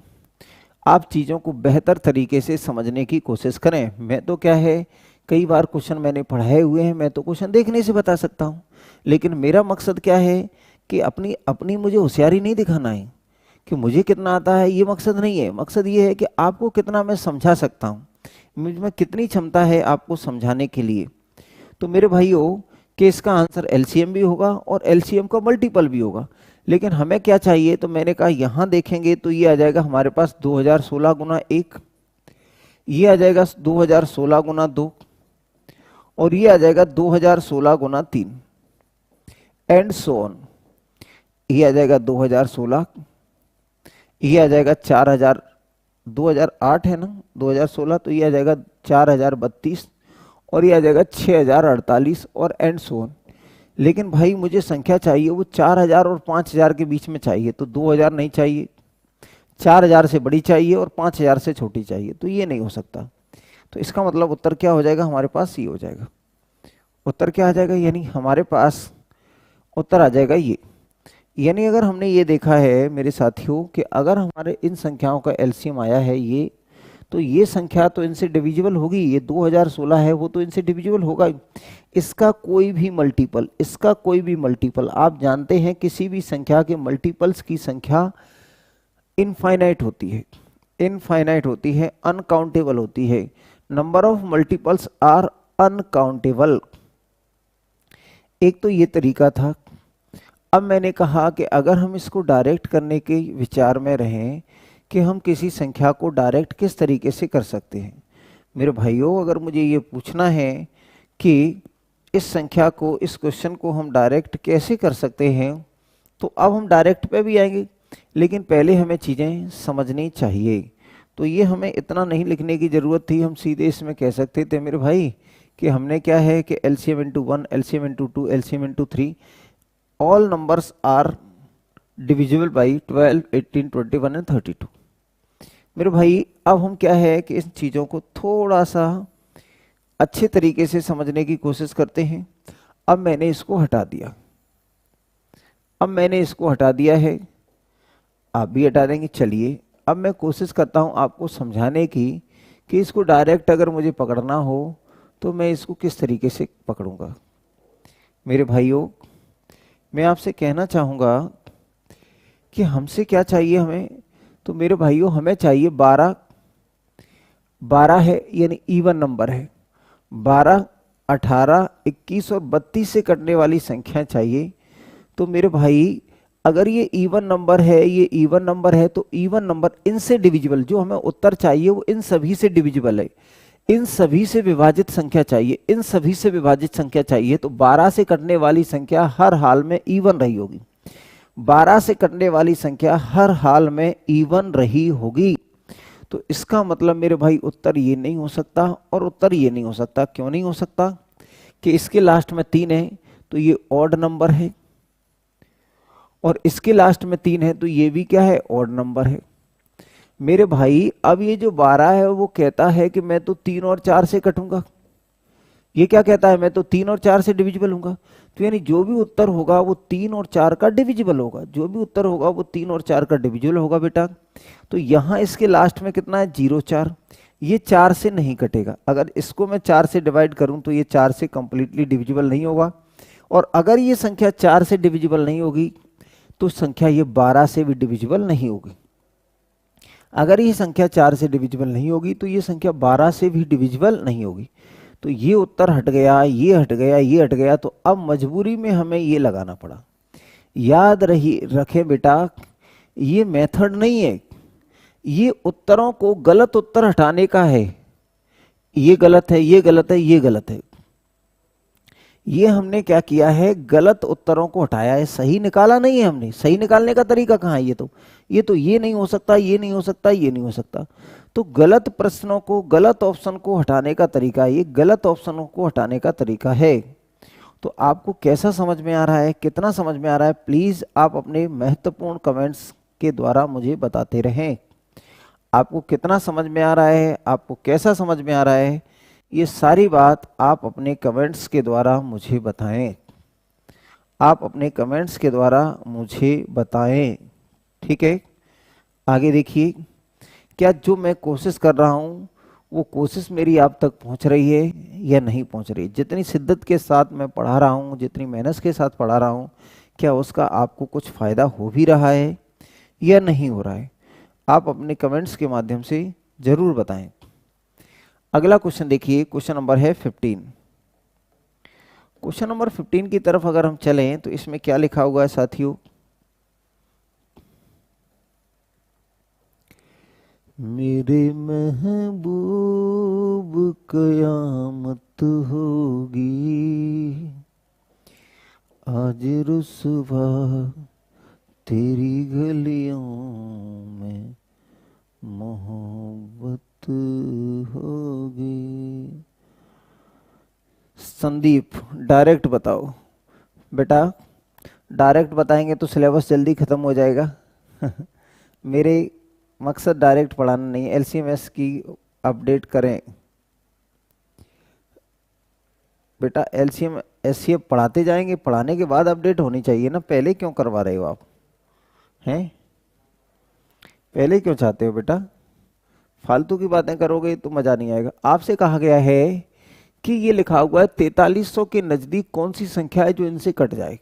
आप चीजों को बेहतर तरीके से समझने की कोशिश करें। मैं तो क्या है, कई बार क्वेश्चन मैंने पढ़ाए हुए हैं, मैं तो क्वेश्चन देखने से बता सकता हूं, लेकिन मेरा मकसद क्या है कि अपनी अपनी मुझे होशियारी नहीं दिखाना है कि मुझे कितना आता है, ये मकसद नहीं है। मकसद ये है कि आपको कितना मैं समझा सकता हूँ, मुझ में कितनी क्षमता है आपको समझाने के लिए। तो मेरे भाइयों कि इसका आंसर एलसीएम भी होगा और एलसीएम का मल्टीपल भी होगा, लेकिन हमें क्या चाहिए, तो मैंने कहा यहां देखेंगे तो ये आ जाएगा हमारे पास 2016 गुना 1, ये आ जाएगा 2016 गुना 2, और ये आ जाएगा 2016 गुना 3 एंड सो ऑन। ये आ जाएगा 2016, ये आ जाएगा 4000, 2008 है ना 2016, तो ये आ जाएगा 4032, और ये आ जाएगा 6048 और एंड सो ऑन। लेकिन भाई मुझे संख्या चाहिए वो 4000 और 5000 के बीच में चाहिए, तो 2000 नहीं चाहिए, 4000 से बड़ी चाहिए और 5000 से छोटी चाहिए, तो ये नहीं हो सकता। तो इसका मतलब उत्तर क्या हो जाएगा, हमारे पास ये हो जाएगा। उत्तर क्या आ जाएगा, यानी हमारे पास उत्तर आ जाएगा ये। यानी अगर हमने ये देखा है मेरे साथियों कि अगर हमारे इन संख्याओं का एलसीएम आया है ये, तो ये संख्या तो इनसे डिविजिबल होगी, ये 2016 है वो तो इनसे डिविजिबल होगा। इसका कोई भी मल्टीपल, इसका कोई भी मल्टीपल, आप जानते हैं किसी भी संख्या के मल्टीपल्स की संख्या इनफाइनाइट होती है, इनफाइनाइट होती है, अनकाउंटेबल होती है। Number of multiples are uncountable. एक तो ये तरीका था। अब मैंने कहा कि अगर हम इसको डायरेक्ट करने के विचार में रहें कि हम किसी संख्या को डायरेक्ट किस तरीके से कर सकते हैं। मेरे भाइयों अगर मुझे ये पूछना है कि इस संख्या को, इस क्वेश्चन को हम डायरेक्ट कैसे कर सकते हैं, तो अब हम डायरेक्ट पे भी आएंगे, लेकिन पहले हमें चीज़ें समझनी चाहिए। तो ये हमें इतना नहीं लिखने की ज़रूरत थी, हम सीधे इसमें कह सकते थे मेरे भाई कि हमने क्या है कि LCM into 1, LCM into 2, LCM into 3, all numbers are divisible by 12, 18, 21 and 32। मेरे भाई अब हम क्या है कि इन चीज़ों को थोड़ा सा अच्छे तरीके से समझने की कोशिश करते हैं। अब मैंने इसको हटा दिया, अब मैंने इसको हटा दिया है, आप भी हटा देंगे। चलिए अब मैं कोशिश करता हूं आपको समझाने की कि इसको डायरेक्ट अगर मुझे पकड़ना हो तो मैं इसको किस तरीके से पकड़ूंगा। मेरे भाइयों, मैं आपसे कहना चाहूँगा कि हमसे क्या चाहिए हमें, तो मेरे भाइयों हमें चाहिए 12। 12 है यानी इवन नंबर है। 12, 18, 21 और 32 से कटने वाली संख्या चाहिए। तो मेरे भाई अगर ये इवन नंबर है, ये इवन नंबर है, तो इवन नंबर इनसे डिविजिबल, जो हमें उत्तर चाहिए वो इन सभी से डिविजिबल है, इन सभी से विभाजित संख्या चाहिए, इन सभी से विभाजित संख्या चाहिए। तो 12 से कटने वाली संख्या हर हाल में इवन रही होगी, 12 से कटने वाली संख्या हर हाल में इवन रही होगी। तो इसका मतलब मेरे भाई उत्तर ये नहीं हो सकता और उत्तर ये नहीं हो सकता। क्यों नहीं हो सकता? कि इसके लास्ट में 3 है तो ये ऑड नंबर है, और इसके लास्ट में 3 है तो ये भी क्या है? ऑड नंबर है। मेरे भाई अब ये जो 12 है वो कहता है कि मैं तो 3 और 4 से कटूंगा। ये क्या कहता है? मैं तो 3 और 4 से डिविजिबल हूंगा। तो यानी जो भी उत्तर होगा वो 3 और 4 का डिविजिबल होगा, जो भी उत्तर होगा वो 3 और 4 का डिविजिबल होगा बेटा। तो यहाँ इसके लास्ट में कितना है? 0, 4। ये 4 से नहीं कटेगा। अगर इसको मैं 4 से डिवाइड करूं तो ये 4 से कंप्लीटली डिविजिबल नहीं होगा, और अगर ये संख्या 4 से डिविजिबल नहीं होगी तो संख्या ये 12 से भी डिविजिबल नहीं होगी। अगर ये संख्या 4 से डिविजिबल नहीं होगी तो ये संख्या 12 से भी डिविजिबल नहीं होगी। तो ये उत्तर हट गया, ये हट गया, ये हट गया। तो अब मजबूरी में हमें ये लगाना पड़ा। याद रखें बेटा, ये मेथड नहीं है, ये उत्तरों को गलत उत्तर हटाने का है। ये गलत है, ये गलत है, ये गलत है। ये हमने क्या किया है? गलत उत्तरों को हटाया है, सही निकाला नहीं है हमने। सही निकालने का तरीका कहाँ है? ये नहीं हो सकता, ये नहीं हो सकता, ये नहीं हो सकता। तो गलत प्रश्नों को, गलत ऑप्शन को हटाने का तरीका, ये गलत ऑप्शनों को हटाने का तरीका है। तो आपको कैसा समझ में आ रहा है, कितना समझ में आ रहा है? प्लीज आप अपने महत्वपूर्ण कमेंट्स के द्वारा मुझे बताते रहें। आपको कितना समझ में आ रहा है, आपको कैसा समझ में आ रहा है, ये सारी बात आप अपने कमेंट्स के द्वारा मुझे बताएं। आप अपने कमेंट्स के द्वारा मुझे बताएं, ठीक है। आगे देखिए, क्या जो मैं कोशिश कर रहा हूँ वो कोशिश मेरी आप तक पहुँच रही है या नहीं पहुँच रही? जितनी शिद्दत के साथ मैं पढ़ा रहा हूँ, जितनी मेहनत के साथ पढ़ा रहा हूँ, क्या उसका आपको कुछ फ़ायदा हो भी रहा है या नहीं हो रहा है? आप अपने कमेंट्स के माध्यम से ज़रूर बताएं। अगला क्वेश्चन देखिए, क्वेश्चन नंबर है 15। क्वेश्चन नंबर 15 की तरफ अगर हम चलें तो इसमें क्या लिखा हुआ है साथियों? मेरे महबूब कयामत होगी, आज रुसवा तेरी गलियों में मोहब्बत होगी। संदीप, डायरेक्ट बताओ बेटा। डायरेक्ट बताएंगे तो सिलेबस जल्दी खत्म हो जाएगा। मेरे मकसद डायरेक्ट पढ़ाना नहीं है, एलसीएमएस की अपडेट करें बेटा। एलसीएम एससीएफ पढ़ाते जाएंगे, पढ़ाने के बाद अपडेट होनी चाहिए ना। पहले क्यों करवा रहे हो आप? हैं? पहले क्यों चाहते हो बेटा? फालतू की बातें करोगे तो मजा नहीं आएगा। आपसे कहा गया है कि ये लिखा हुआ है 4300 के नजदीक कौन सी संख्या है जो इनसे कट जाए।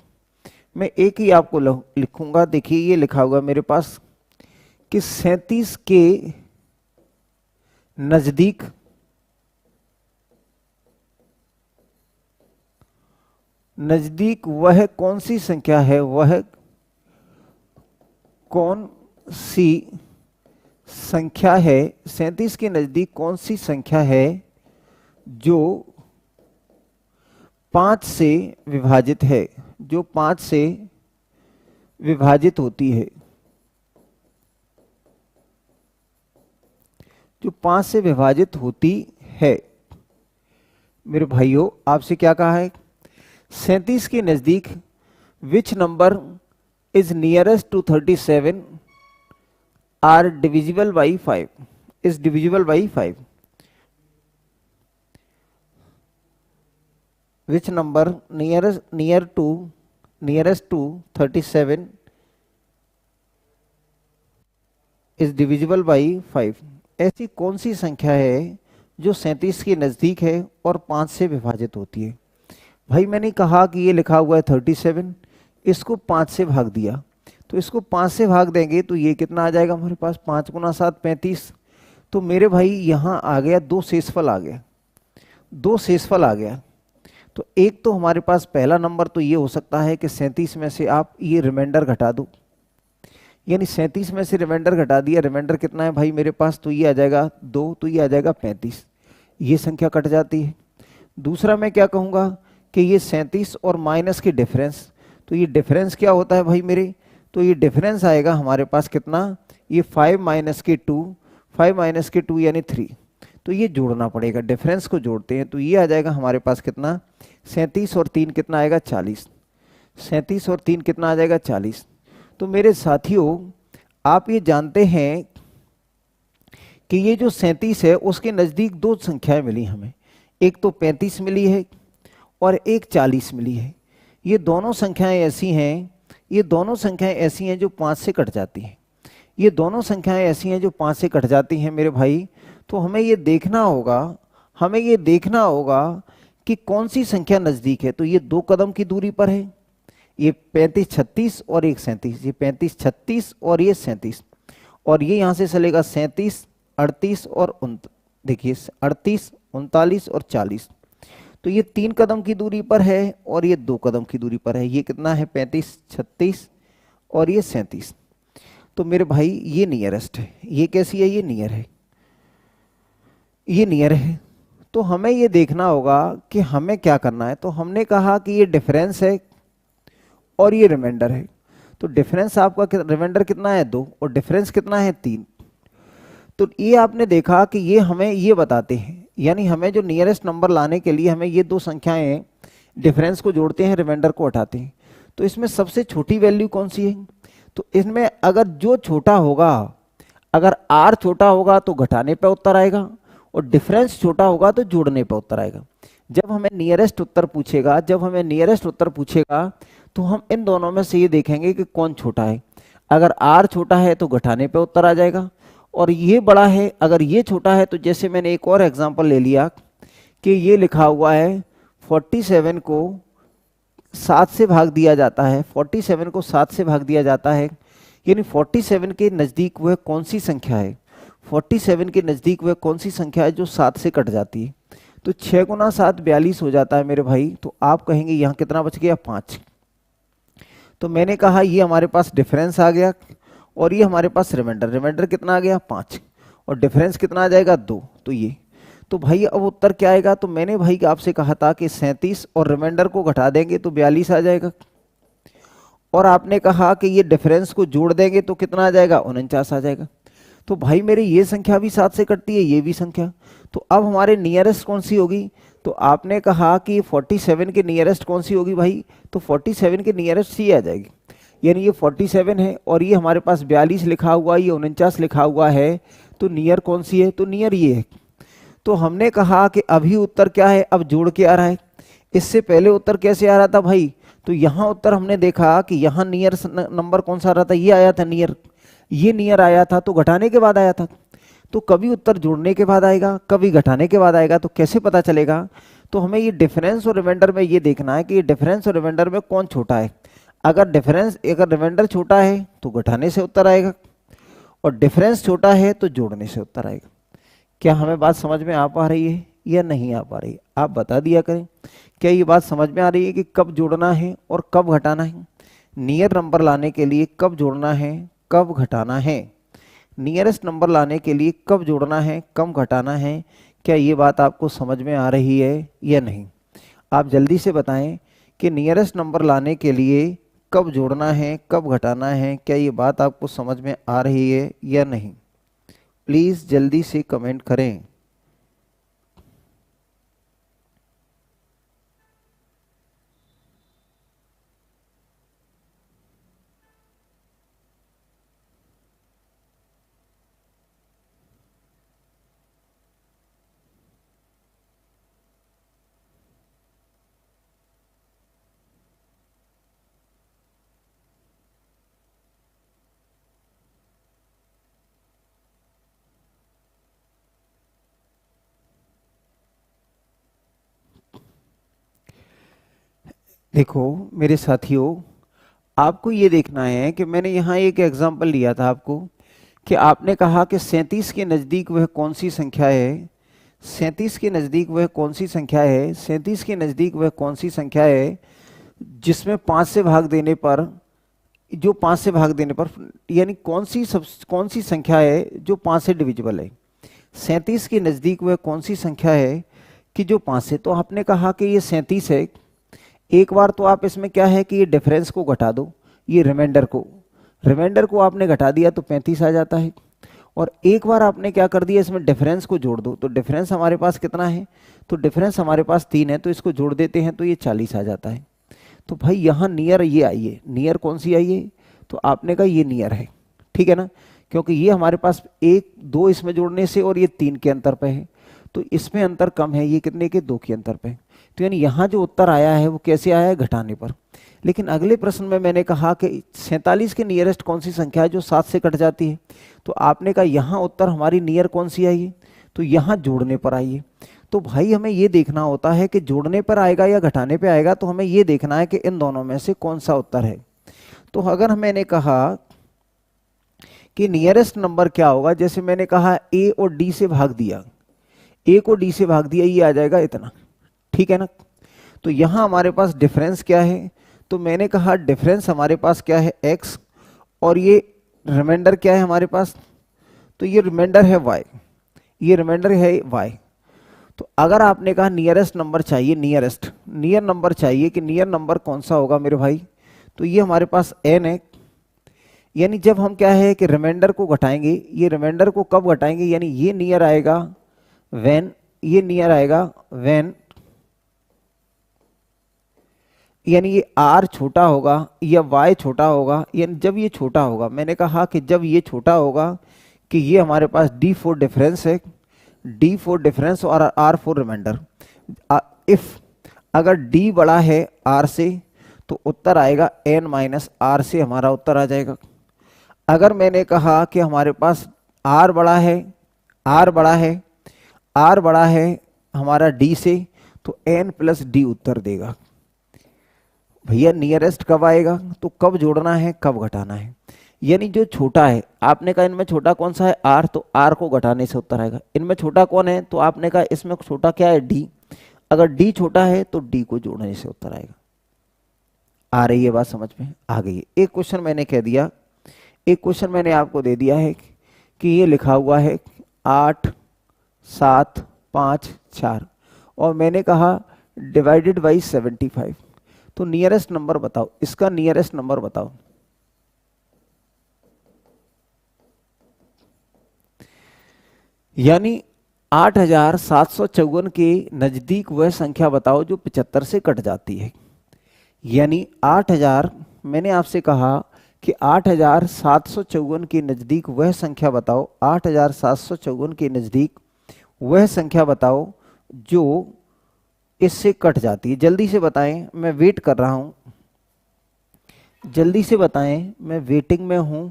मैं एक ही आपको लिखूंगा। देखिए ये लिखा हुआ है मेरे पास कि 37 के नजदीक वह कौन सी संख्या है, वह कौन सी संख्या है, 37 के नजदीक कौन सी संख्या है जो 5 से विभाजित है, जो 5 से विभाजित होती है, जो 5 से विभाजित होती है। मेरे भाइयों आपसे क्या कहा है? 37 के नजदीक which number is nearest to 37 are divisible by 5, is divisible by 5, which number nearest to 37 is divisible by 5। ऐसी कौन सी संख्या है जो 37 के नज़दीक है और 5 से विभाजित होती है। भाई मैंने कहा कि ये लिखा हुआ है 37, इसको 5 से भाग दिया, तो इसको 5 से भाग देंगे तो ये कितना आ जाएगा हमारे पास, 5 गुना 7 35। तो मेरे भाई यहाँ आ गया दो शेषफल आ गया, दो शेषफल आ गया। तो एक तो हमारे पास पहला नंबर तो ये हो सकता है कि 37 में से आप ये रिमाइंडर घटा दो, यानी 37 में से रिमाइंडर घटा दिया, रिमाइंडर कितना है भाई मेरे पास, तो ये आ जाएगा 2, तो ये आ जाएगा 35, ये संख्या कट जाती है। दूसरा मैं क्या कहूँगा कि ये 37 और माइनस के डिफरेंस, तो ये डिफरेंस क्या होता है भाई मेरे, तो ये डिफरेंस आएगा हमारे पास कितना, ये 5 माइनस के 2, 5 माइनस के 2 यानी 3, तो ये जोड़ना पड़ेगा, डिफरेंस को जोड़ते हैं तो ये आ जाएगा हमारे पास कितना, 37 और 3 कितना आएगा 40, 37 और 3 कितना आ जाएगा 40। तो मेरे साथियों आप ये जानते हैं कि ये जो 37 है उसके नज़दीक दो संख्याएं मिली हमें, एक तो 35 मिली है और एक 40 मिली है। ये दोनों संख्याएं ऐसी हैं, ये दोनों संख्याएं ऐसी हैं जो 5 से कट जाती हैं, ये दोनों संख्याएं ऐसी हैं जो 5 से कट जाती हैं मेरे भाई। तो हमें ये देखना होगा, हमें ये देखना होगा कि कौन सी संख्या नज़दीक है। तो ये 2 कदम की दूरी पर है, ये 35 36 और एक 37, ये 35 36 और ये 37, और ये यहाँ से चलेगा 37 38 और देखिए 38 39 और 40। तो ये 3 कदम की दूरी पर है और ये 2 कदम की दूरी पर है, ये कितना है 35 36 और ये 37। तो मेरे भाई ये नियरेस्ट है, ये कैसी है, ये नियर है, ये नियर है। तो हमें ये देखना होगा कि हमें क्या करना है। तो हमने कहा कि ये डिफरेंस है और ये रिमाइंडर है, तो डिफरेंस आपका रिमाइंडर कितना है 2 और डिफरेंस कितना है 3। तो ये आपने देखा कि ये हमें ये बताते हैं, यानी हमें जो नियरेस्ट नंबर लाने के लिए हमें ये दो संख्याएं डिफरेंस को जोड़ते हैं, रिमाइंडर को हटाते हैं। तो इसमें सबसे छोटी वैल्यू कौन सी है, तो इसमें अगर जो छोटा होगा, अगर आर छोटा होगा तो घटाने पे उत्तर आएगा और डिफरेंस छोटा होगा तो जोड़ने पे उत्तर आएगा। जब हमें नियरेस्ट उत्तर पूछेगा, जब हमें नियरेस्ट उत्तर पूछेगा तो हम इन दोनों में से ये देखेंगे कि कौन छोटा है। अगर आर छोटा है तो घटाने पे उत्तर आ जाएगा, और ये बड़ा है, अगर ये छोटा है तो जैसे मैंने एक और एग्जांपल ले लिया कि ये लिखा हुआ है 47 को 7 से भाग दिया जाता है, 47 को 7 से भाग दिया जाता है, यानी 47 के नज़दीक वह कौन सी संख्या है, 47 के नज़दीक वह कौन सी संख्या है जो 7 से कट जाती है। तो 6 गुना 7 42 हो जाता है मेरे भाई। तो आप कहेंगे यहाँ कितना बच गया 5। तो मैंने कहा ये हमारे पास डिफरेंस आ गया और ये हमारे पास रिमाइंडर, रिमाइंडर कितना आ गया 5 और डिफरेंस कितना आ जाएगा 2। तो ये, तो भाई अब उत्तर क्या आएगा, तो मैंने भाई आपसे कहा था कि 37 और रिमाइंडर को घटा देंगे तो 42 आ जाएगा, और आपने कहा कि ये डिफरेंस को जोड़ देंगे तो कितना आ जाएगा 49 आ जाएगा। तो भाई मेरी ये संख्या भी 7 से कटती है, ये भी संख्या। तो अब हमारे नियरेस्ट कौन सी होगी, तो आपने कहा कि 47 के नियरेस्ट कौन सी होगी भाई, तो 47 के नियरेस्ट सी आ जाएगी, यानी ये 47 है और ये हमारे पास 42 लिखा हुआ, ये 49 लिखा हुआ है, तो नियर कौन सी है, तो नियर ये है। तो हमने कहा कि अभी उत्तर क्या है, अब जोड़ के आ रहा है, इससे पहले उत्तर कैसे आ रहा था भाई, तो यहाँ उत्तर हमने देखा कि यहाँ नियर नंबर कौन सा आ रहा था, ये आया था नियर, ये नियर आया था तो घटाने के बाद आया था। तो कभी उत्तर जोड़ने के बाद आएगा, कभी घटाने के बाद आएगा, तो कैसे पता चलेगा, तो हमें ये डिफरेंस और रिमाइंडर में ये देखना है कि ये डिफरेंस और रिमाइंडर में कौन छोटा है। अगर रिमाइंडर छोटा है तो घटाने से उत्तर आएगा, और डिफरेंस छोटा है तो जोड़ने से उत्तर आएगा। क्या हमें बात समझ में आ पा रही है या नहीं आ पा रही है, आप बता दिया करें। क्या ये बात समझ में आ रही है कि कब जोड़ना है और कब घटाना है, नियर नंबर लाने के लिए कब जोड़ना है कब घटाना है, नियरेस्ट नंबर लाने के लिए कब जोड़ना है कब घटाना है। क्या ये बात आपको समझ में आ रही है या नहीं, आप जल्दी से बताएं कि नियरेस्ट नंबर लाने के लिए कब जोड़ना है कब घटाना है। क्या ये बात आपको समझ में आ रही है या नहीं, प्लीज़ जल्दी से कमेंट करें। देखो मेरे साथियों, आपको ये देखना है कि मैंने यहाँ एक एग्जाम्पल लिया था आपको कि आपने कहा कि 37 के नज़दीक वह कौन सी संख्या है, 37 के नज़दीक वह कौन सी संख्या है, 37 के नज़दीक वह कौन सी संख्या है जिसमें 5 से भाग देने पर, जो 5 से भाग देने पर, यानी कौन सी संख्या है जो 5 से डिविजिबल है। 37 के नज़दीक वह कौन सी संख्या है कि जो 5 से, तो आपने कहा कि ये 37 है। एक बार तो आप इसमें क्या है कि ये डिफरेंस को घटा दो, ये रिमाइंडर को आपने घटा दिया तो 35 आ जाता है। और एक बार आपने क्या कर दिया, इसमें डिफरेंस को जोड़ दो, तो डिफरेंस हमारे पास कितना है, तो डिफरेंस हमारे पास 3 है, तो इसको जोड़ देते हैं तो ये 40 आ जाता है। तो भाई यहाँ नियर ये आई है, नियर कौन सी आई है, तो आपने कहा ये नियर है, ठीक है ना, क्योंकि ये हमारे पास 1 2 इसमें जोड़ने से और ये 3 के अंतर पे है, तो इसमें अंतर कम है, ये कितने के, 2 के अंतर पे। तो यानी यहाँ जो उत्तर आया है वो कैसे आया है, घटाने पर। लेकिन अगले प्रश्न में मैंने कहा कि 47 के नियरेस्ट कौन सी संख्या है जो 7 से कट जाती है, तो आपने कहा यहाँ उत्तर हमारी नियर कौन सी आई है, तो यहाँ जोड़ने पर आई है। तो भाई हमें ये देखना होता है कि जोड़ने पर आएगा या घटाने पर आएगा, तो हमें ये देखना है कि इन दोनों में से कौन सा उत्तर है। तो अगर मैंने कहा कि नियरेस्ट नंबर क्या होगा, जैसे मैंने कहा ए और डी से भाग दिया, ए को डी से भाग दिया, ये आ जाएगा इतना, ठीक है ना। तो यहां हमारे पास डिफरेंस क्या है, तो मैंने कहा डिफरेंस हमारे पास क्या है, x, और ये रिमाइंडर क्या है हमारे पास, तो ये रिमाइंडर है y, ये रिमाइंडर है y। तो अगर आपने कहा नियरेस्ट नंबर चाहिए, नियर नंबर चाहिए कि नियर नंबर कौन सा होगा मेरे भाई, तो ये हमारे पास n है। यानी जब हम क्या है कि रिमाइंडर को घटाएंगे, ये रिमाइंडर को कब घटाएंगे, यानी ये नियर आएगा व्हेन, ये नियर आएगा व्हेन, यानी ये r छोटा होगा या y छोटा होगा, यानी जब ये छोटा होगा, मैंने कहा कि जब ये छोटा होगा कि ये हमारे पास d4 डिफरेंस है, d4 डिफरेंस और r4 रिमाइंडर। इफ अगर d बड़ा है r से तो उत्तर आएगा n माइनस r से, हमारा उत्तर आ जाएगा। अगर मैंने कहा कि हमारे पास r बड़ा है, r बड़ा है हमारा d से, तो n प्लस d उत्तर देगा। भैया नियरेस्ट कब आएगा, तो कब जोड़ना है कब घटाना है, यानी जो छोटा है, आपने कहा इनमें छोटा कौन सा है r, तो r को घटाने से उत्तर आएगा। इनमें छोटा कौन है, तो आपने कहा इसमें छोटा क्या है d, अगर d छोटा है तो d को जोड़ने से उत्तर आएगा। आ रही है बात समझ में, आ गई है। एक क्वेश्चन मैंने कह दिया, एक क्वेश्चन मैंने आपको दे दिया है कि ये लिखा हुआ है 8 7 5 4 और मैंने कहा डिवाइडेड बाई 75, तो नियरेस्ट नंबर बताओ, इसका नियरेस्ट नंबर बताओ। यानी 8754 के नजदीक वह संख्या बताओ जो 75 से कट जाती है। यानी 8000, मैंने आपसे कहा कि 8754 के नजदीक वह संख्या बताओ, 8754 के नजदीक वह संख्या बताओ जो इससे कट जाती है। जल्दी से बताएं, मैं वेट कर रहा हूं, जल्दी से बताएं, मैं वेटिंग में हूं।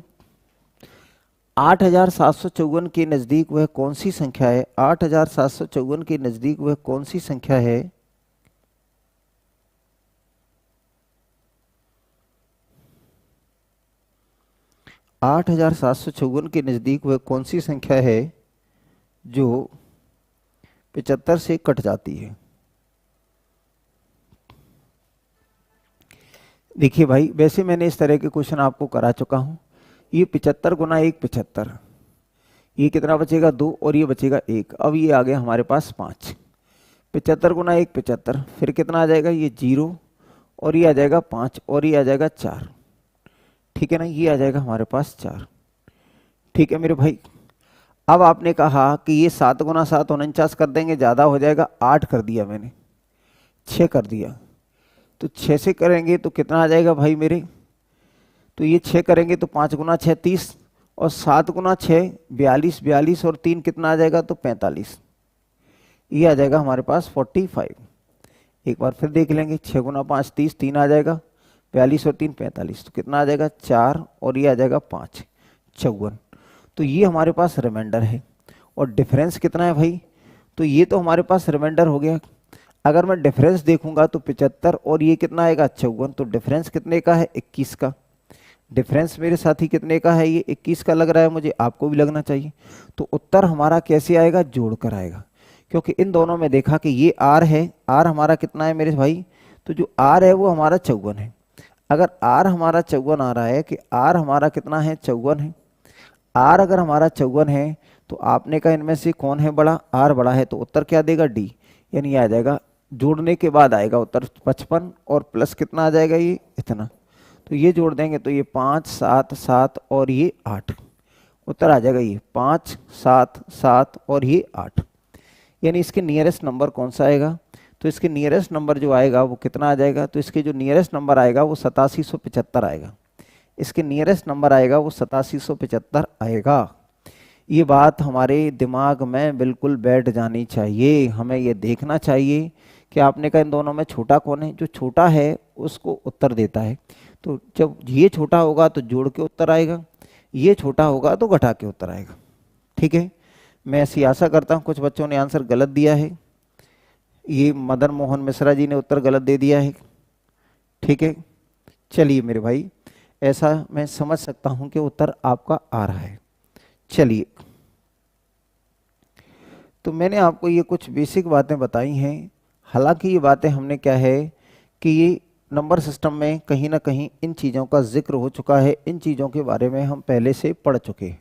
8754 के नजदीक वह कौन सी संख्या है, 8754 के नजदीक वह कौन सी संख्या है, आठ हजार सात सौ चौवन के नजदीक वह कौन सी संख्या है जो 75 से कट जाती है। देखिए भाई, वैसे मैंने इस तरह के क्वेश्चन आपको करा चुका हूं। ये 75 गुना 1 75, ये कितना बचेगा 2 और ये बचेगा 1। अब ये आ गया हमारे पास 5। 75 गुना 1 75, फिर कितना आ जाएगा ये 0 और ये आ जाएगा 5 और ये आ जाएगा 4। ठीक है ना, ये आ जाएगा हमारे पास 4। ठीक है मेरे भाई। अब आपने कहा कि ये 7 गुना 7 49 कर देंगे, ज़्यादा हो जाएगा, 8 कर दिया मैंने, 6 कर दिया। तो 6 से करेंगे तो कितना आ जाएगा भाई मेरे, तो ये 6 करेंगे तो 5 गुना 6 30 और 7 गुना 6 42, 42 और 3 कितना आ जाएगा तो 45। ये आ जाएगा हमारे पास 45। एक बार फिर देख लेंगे, 6 गुना 5 30, 3 आ जाएगा, 42 और 3 45, तो कितना आ जाएगा 4 और ये आ जाएगा 5 54। तो ये हमारे पास रिमाइंडर है। और डिफरेंस कितना है भाई, तो ये तो हमारे पास रिमाइंडर हो गया। अगर मैं डिफरेंस देखूंगा तो 75 और ये कितना आएगा 54, तो डिफरेंस कितने का है 21 का। डिफरेंस मेरे साथी कितने का है, ये 21 का लग रहा है मुझे, आपको भी लगना चाहिए। तो उत्तर हमारा कैसे आएगा, जोड़कर आएगा, क्योंकि इन दोनों में देखा कि ये आर है, आर हमारा कितना है मेरे भाई, तो जो आर है वो हमारा 54 है। अगर आर हमारा 54 आ रहा है कि आर हमारा कितना है 54 है, आर अगर हमारा 54 है तो आपने कहा इनमें से कौन है बड़ा, आर बड़ा है, तो उत्तर क्या देगा डी, यानी आ जाएगा जोड़ने के बाद आएगा उत्तर 55 और प्लस कितना आ जाएगा ये इतना, तो ये जोड़ देंगे तो ये 5 7 7 और ये 8, उत्तर आ जाएगा ये 5 7 7 और ये 8, यानी इसके नियरेस्ट नंबर कौन सा आएगा, तो इसके नियरेस्ट नंबर जो आएगा वो कितना आ जाएगा, तो इसके जो नियरेस्ट नंबर आएगा वो 8775 आएगा, इसके नियरेस्ट नंबर आएगा वो 8775 आएगा। ये बात हमारे दिमाग में बिल्कुल बैठ जानी चाहिए, हमें ये देखना चाहिए कि आपने कहा इन दोनों में छोटा कौन है, जो छोटा है उसको उत्तर देता है, तो जब ये छोटा होगा तो जोड़ के उत्तर आएगा, ये छोटा होगा तो घटा के उत्तर आएगा। ठीक है, मैं ऐसी आशा करता हूँ, कुछ बच्चों ने आंसर गलत दिया है, ये मदन मोहन मिश्रा जी ने उत्तर गलत दे दिया है। ठीक है, चलिए मेरे भाई, ऐसा मैं समझ सकता हूं कि उत्तर आपका आ रहा है। चलिए, तो मैंने आपको ये कुछ बेसिक बातें बताई हैं, हालांकि ये बातें हमने क्या है कि ये नंबर सिस्टम में कहीं ना कहीं इन चीज़ों का जिक्र हो चुका है, इन चीज़ों के बारे में हम पहले से पढ़ चुके हैं।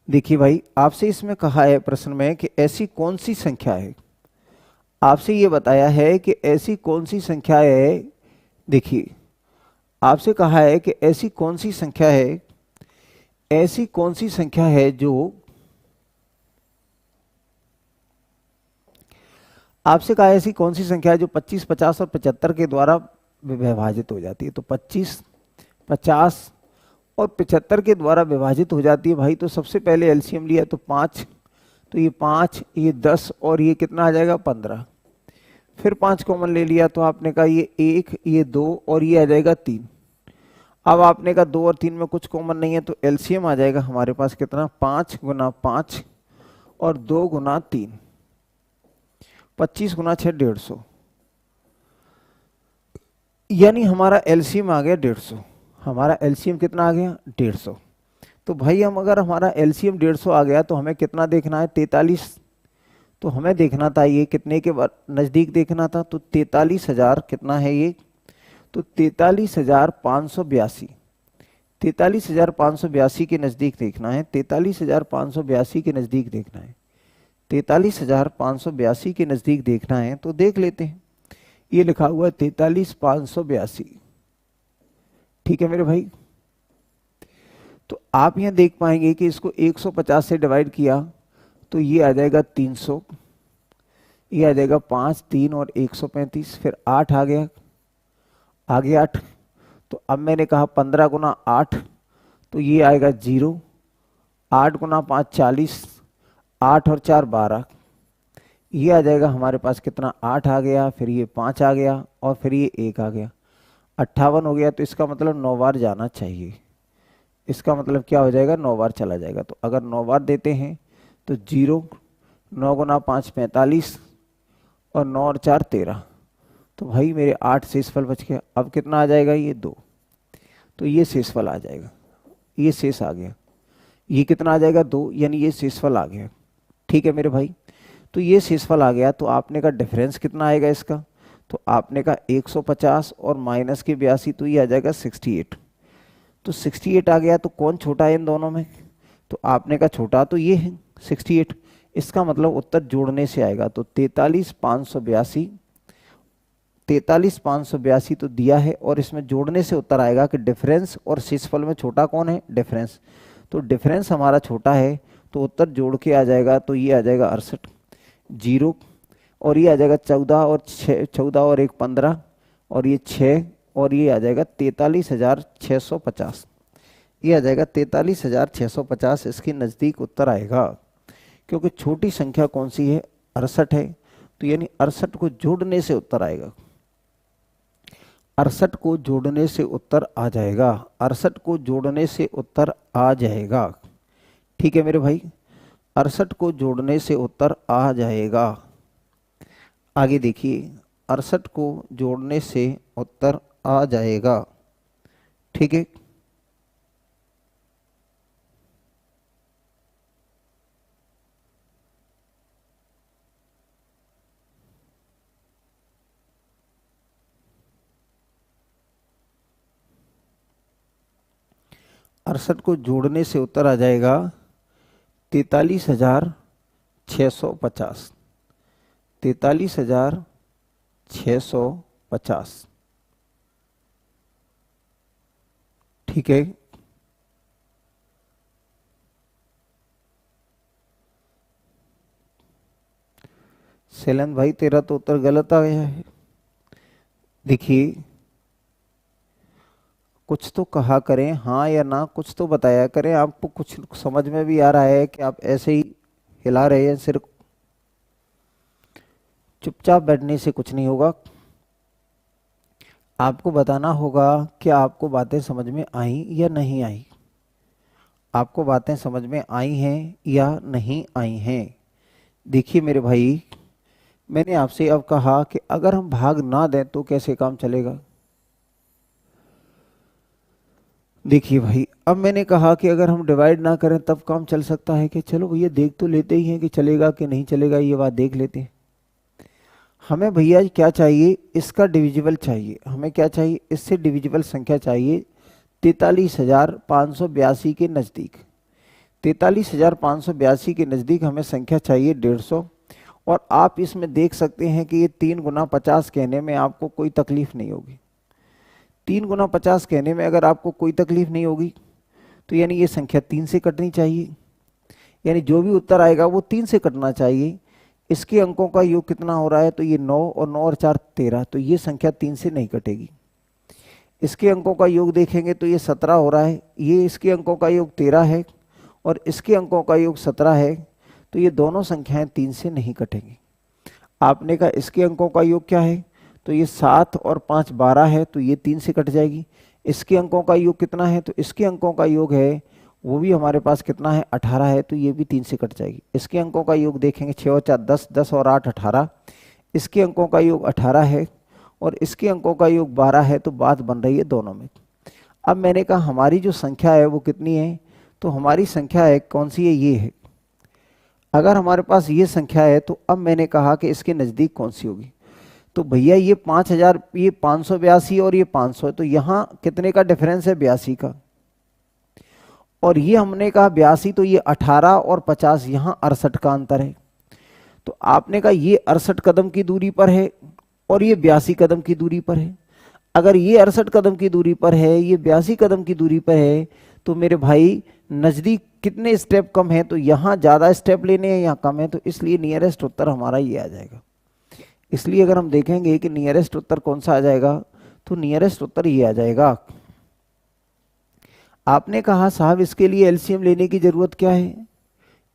देखिए भाई, आपसे इसमें कहा है प्रश्न में कि ऐसी कौन सी संख्या है, आपसे ये बताया है कि ऐसी कौन सी संख्या है, देखिए आपसे कहा है कि ऐसी कौन सी संख्या है, ऐसी कौन सी संख्या है जो, आपसे कहा है ऐसी कौन सी संख्या है जो 25 50 और 75 के द्वारा विभाजित हो जाती है, तो 25 50 और 75 के द्वारा विभाजित हो जाती है भाई। तो सबसे पहले एलसीएम लिया तो 5, तो ये 5 ये 10 और ये कितना आ जाएगा 15, फिर 5 कॉमन ले लिया तो आपने कहा ये 1 ये 2 और ये आ जाएगा 3। अब आपने कहा 2 और 3 में कुछ कॉमन नहीं है, तो एलसीएम आ जाएगा हमारे पास कितना, 5 गुना 5 और 2 गुना 3, 25 गुना 6 150, यानी हमारा एलसीएम आ गया 150। हमारा एलसीएम कितना आ गया 150। तो भाई हम अगर हमारा एलसीएम 150 आ गया तो हमें कितना देखना है 43, तो हमें देखना था ये कितने के नज़दीक देखना था, तो 43,000 कितना है ये, तो 43,582, 43,582 के नज़दीक देखना है, 43,582 के नज़दीक देखना है, 43,582 के नज़दीक देखना है, तो देख लेते हैं। ये लिखा हुआ है 43,582। ठीक है मेरे भाई, तो आप यहाँ देख पाएंगे कि इसको 150 से डिवाइड किया तो ये आ जाएगा 300, ये आ जाएगा 5 3 और 135, फिर 8 आ गया, आगे 8, तो अब मैंने कहा 15 गुना 8 तो ये आएगा 0, 8 गुना 5 40, 8 और 4 12, ये आ जाएगा हमारे पास कितना 8 आ गया, फिर ये 5 आ गया और फिर ये 1 आ गया, 58 हो गया। तो इसका मतलब 9 बार जाना चाहिए, इसका मतलब क्या हो जाएगा 9 बार चला जाएगा। तो अगर 9 बार देते हैं तो 0, 9 गुना 5 45 और 9 और 4 13, तो भाई मेरे 8 शेषफल बच गया। अब कितना आ जाएगा ये 2, तो ये शेषफल आ जाएगा, ये शेष आ गया, ये कितना आ जाएगा 2, यानी ये शेषफल आ गया। ठीक है मेरे भाई, तो ये शेषफल आ गया। तो आपने का डिफरेंस कितना आएगा इसका, तो आपने का 150 और माइनस के 82, तो ये आ जाएगा 68। तो 68 आ गया, तो कौन छोटा है इन दोनों में, तो आपने का छोटा तो ये है 68, इसका मतलब उत्तर जोड़ने से आएगा। तो 43,582, 43,582 तो दिया है, और इसमें जोड़ने से उत्तर आएगा कि डिफरेंस और शेषफल में छोटा कौन है, डिफरेंस। तो डिफरेंस हमारा छोटा है तो उत्तर जोड़ के आ जाएगा, तो ये आ जाएगा 68, 0 और ये आ जाएगा 14 और 6, 14 और 1 15 और ये 6 और ये आ जाएगा 43,650, ये आ जाएगा 43,650, इसके नज़दीक उत्तर आएगा। क्योंकि छोटी संख्या कौन सी है 68 है, तो यानी 68 को जोड़ने से उत्तर आएगा, 68 को जोड़ने से उत्तर आ जाएगा, 68 को जोड़ने से उत्तर आ जाएगा। ठीक है मेरे भाई, 68 को जोड़ने से उत्तर आ जाएगा। आगे देखिए, 68 को जोड़ने से उत्तर आ जाएगा। ठीक है, अड़सठ को जोड़ने से उत्तर आ जाएगा 43,650। 43,650। ठीक है, शैलेंद्र भाई तेरा तो उत्तर गलत आ गया है। देखिए, कुछ तो कहा करें, हाँ या ना, कुछ तो बताया करें। आपको कुछ समझ में भी आ रहा है कि आप ऐसे ही हिला रहे हैं सिर? चुपचाप बैठने से कुछ नहीं होगा। आपको बताना होगा कि आपको बातें समझ में आई या नहीं आई। आपको बातें समझ में आई हैं या नहीं आई हैं। देखिए मेरे भाई, मैंने आपसे अब कहा कि अगर हम भाग ना दें तो कैसे काम चलेगा। देखिए भाई, अब मैंने कहा कि अगर हम डिवाइड ना करें तब काम चल सकता है कि चलो भैया देख तो लेते ही हैं कि चलेगा कि नहीं चलेगा, ये बात देख लेते हैं। हमें भैया क्या चाहिए, इसका डिविजिबल चाहिए। हमें क्या चाहिए, इससे डिविजिबल संख्या चाहिए 43,582 के नज़दीक। 43,582 के नज़दीक हमें संख्या चाहिए 150। और आप इसमें देख सकते हैं कि ये 3 × 50 कहने में आपको कोई तकलीफ नहीं होगी। 3 × 50 कहने में अगर आपको कोई तकलीफ नहीं होगी तो यानी ये संख्या 3 से कटनी चाहिए। यानी जो भी उत्तर आएगा वो 3 से कटना चाहिए। इसके अंकों का योग कितना हो रहा है, तो ये 9 और 9 और 4 13, तो ये संख्या 3 से नहीं कटेगी। इसके अंकों का योग देखेंगे तो ये 17 हो रहा है, ये इसके अंकों का योग 13 है और इसके अंकों का योग 17 है, तो ये दोनों संख्याएं 3 से नहीं कटेंगी। आपने कहा इसके अंकों का योग क्या है, तो ये 7 और 5 12 है, तो ये 3 से कट जाएगी। इसके अंकों का योग कितना है, तो इसके अंकों का योग है वो भी हमारे पास कितना है 18 है, तो ये भी 3 से कट जाएगी। इसके अंकों का योग देखेंगे 6 और 4 10, 10 और 8 18। इसके अंकों का योग 18 है और इसके अंकों का योग 12 है, तो बात बन रही है दोनों में। अब मैंने कहा हमारी जो संख्या है वो कितनी है, तो हमारी संख्या है कौन सी है, ये है। अगर हमारे पास ये संख्या है तो अब मैंने कहा कि इसके नज़दीक कौन सी होगी, तो भैया ये 5,000, ये 582 और ये 500 है, तो यहाँ कितने का डिफरेंस है, 82 का। और ये हमने कहा 82, तो ये 18 और 50, यहाँ 68 का अंतर है। तो आपने कहा ये 68 कदम की दूरी पर है और ये 82 कदम की दूरी पर है। अगर ये 68 कदम की दूरी पर है, ये 82 कदम की दूरी पर है, तो मेरे भाई नज़दीक कितने स्टेप कम है, तो यहाँ ज़्यादा स्टेप लेने हैं, यहाँ कम है, तो इसलिए नियरेस्ट उत्तर हमारा ये आ जाएगा। इसलिए अगर हम देखेंगे कि नियरेस्ट उत्तर कौन सा आ जाएगा, तो नियरेस्ट उत्तर ये आ जाएगा। आपने कहा साहब इसके लिए एलसीएम लेने की जरूरत क्या है,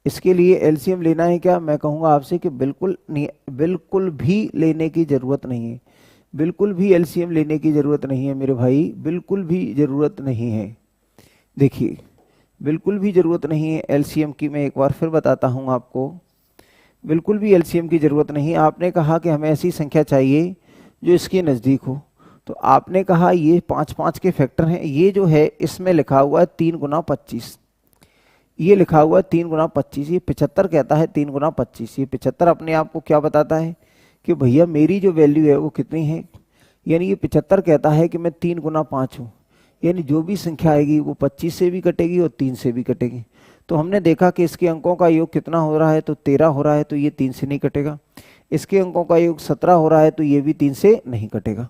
इसके लिए एलसीएम लेना है क्या, मैं कहूँगा आपसे कि बिल्कुल नहीं, बिल्कुल भी लेने की ज़रूरत नहीं है। बिल्कुल भी एलसीएम लेने की ज़रूरत नहीं है मेरे भाई, बिल्कुल भी ज़रूरत नहीं है। देखिए, बिल्कुल भी ज़रूरत नहीं है एलसीएम की। मैं एक बार फिर बताता हूँ आपको, बिल्कुल भी एलसीएम की ज़रूरत नहीं। आपने कहा कि हमें ऐसी संख्या चाहिए जो इसके नज़दीक हो, तो आपने कहा ये 5 5 के फैक्टर हैं। ये जो है इसमें लिखा हुआ है 3 × 25, ये लिखा हुआ है 3 × 25, ये 75 कहता है 3 × 25। ये 75 अपने आप को क्या बताता है कि भैया मेरी जो वैल्यू है वो कितनी है, यानी ये 75 कहता है कि मैं 3 × 5 हूँ। यानी जो भी संख्या आएगी वो 25 से भी कटेगी और 3 से भी कटेगी। तो हमने देखा कि इसके अंकों का योग कितना हो रहा है, तो 13 हो रहा है, तो ये 3 से नहीं कटेगा। इसके अंकों का योग 17 हो रहा है, तो ये भी 3 से नहीं कटेगा।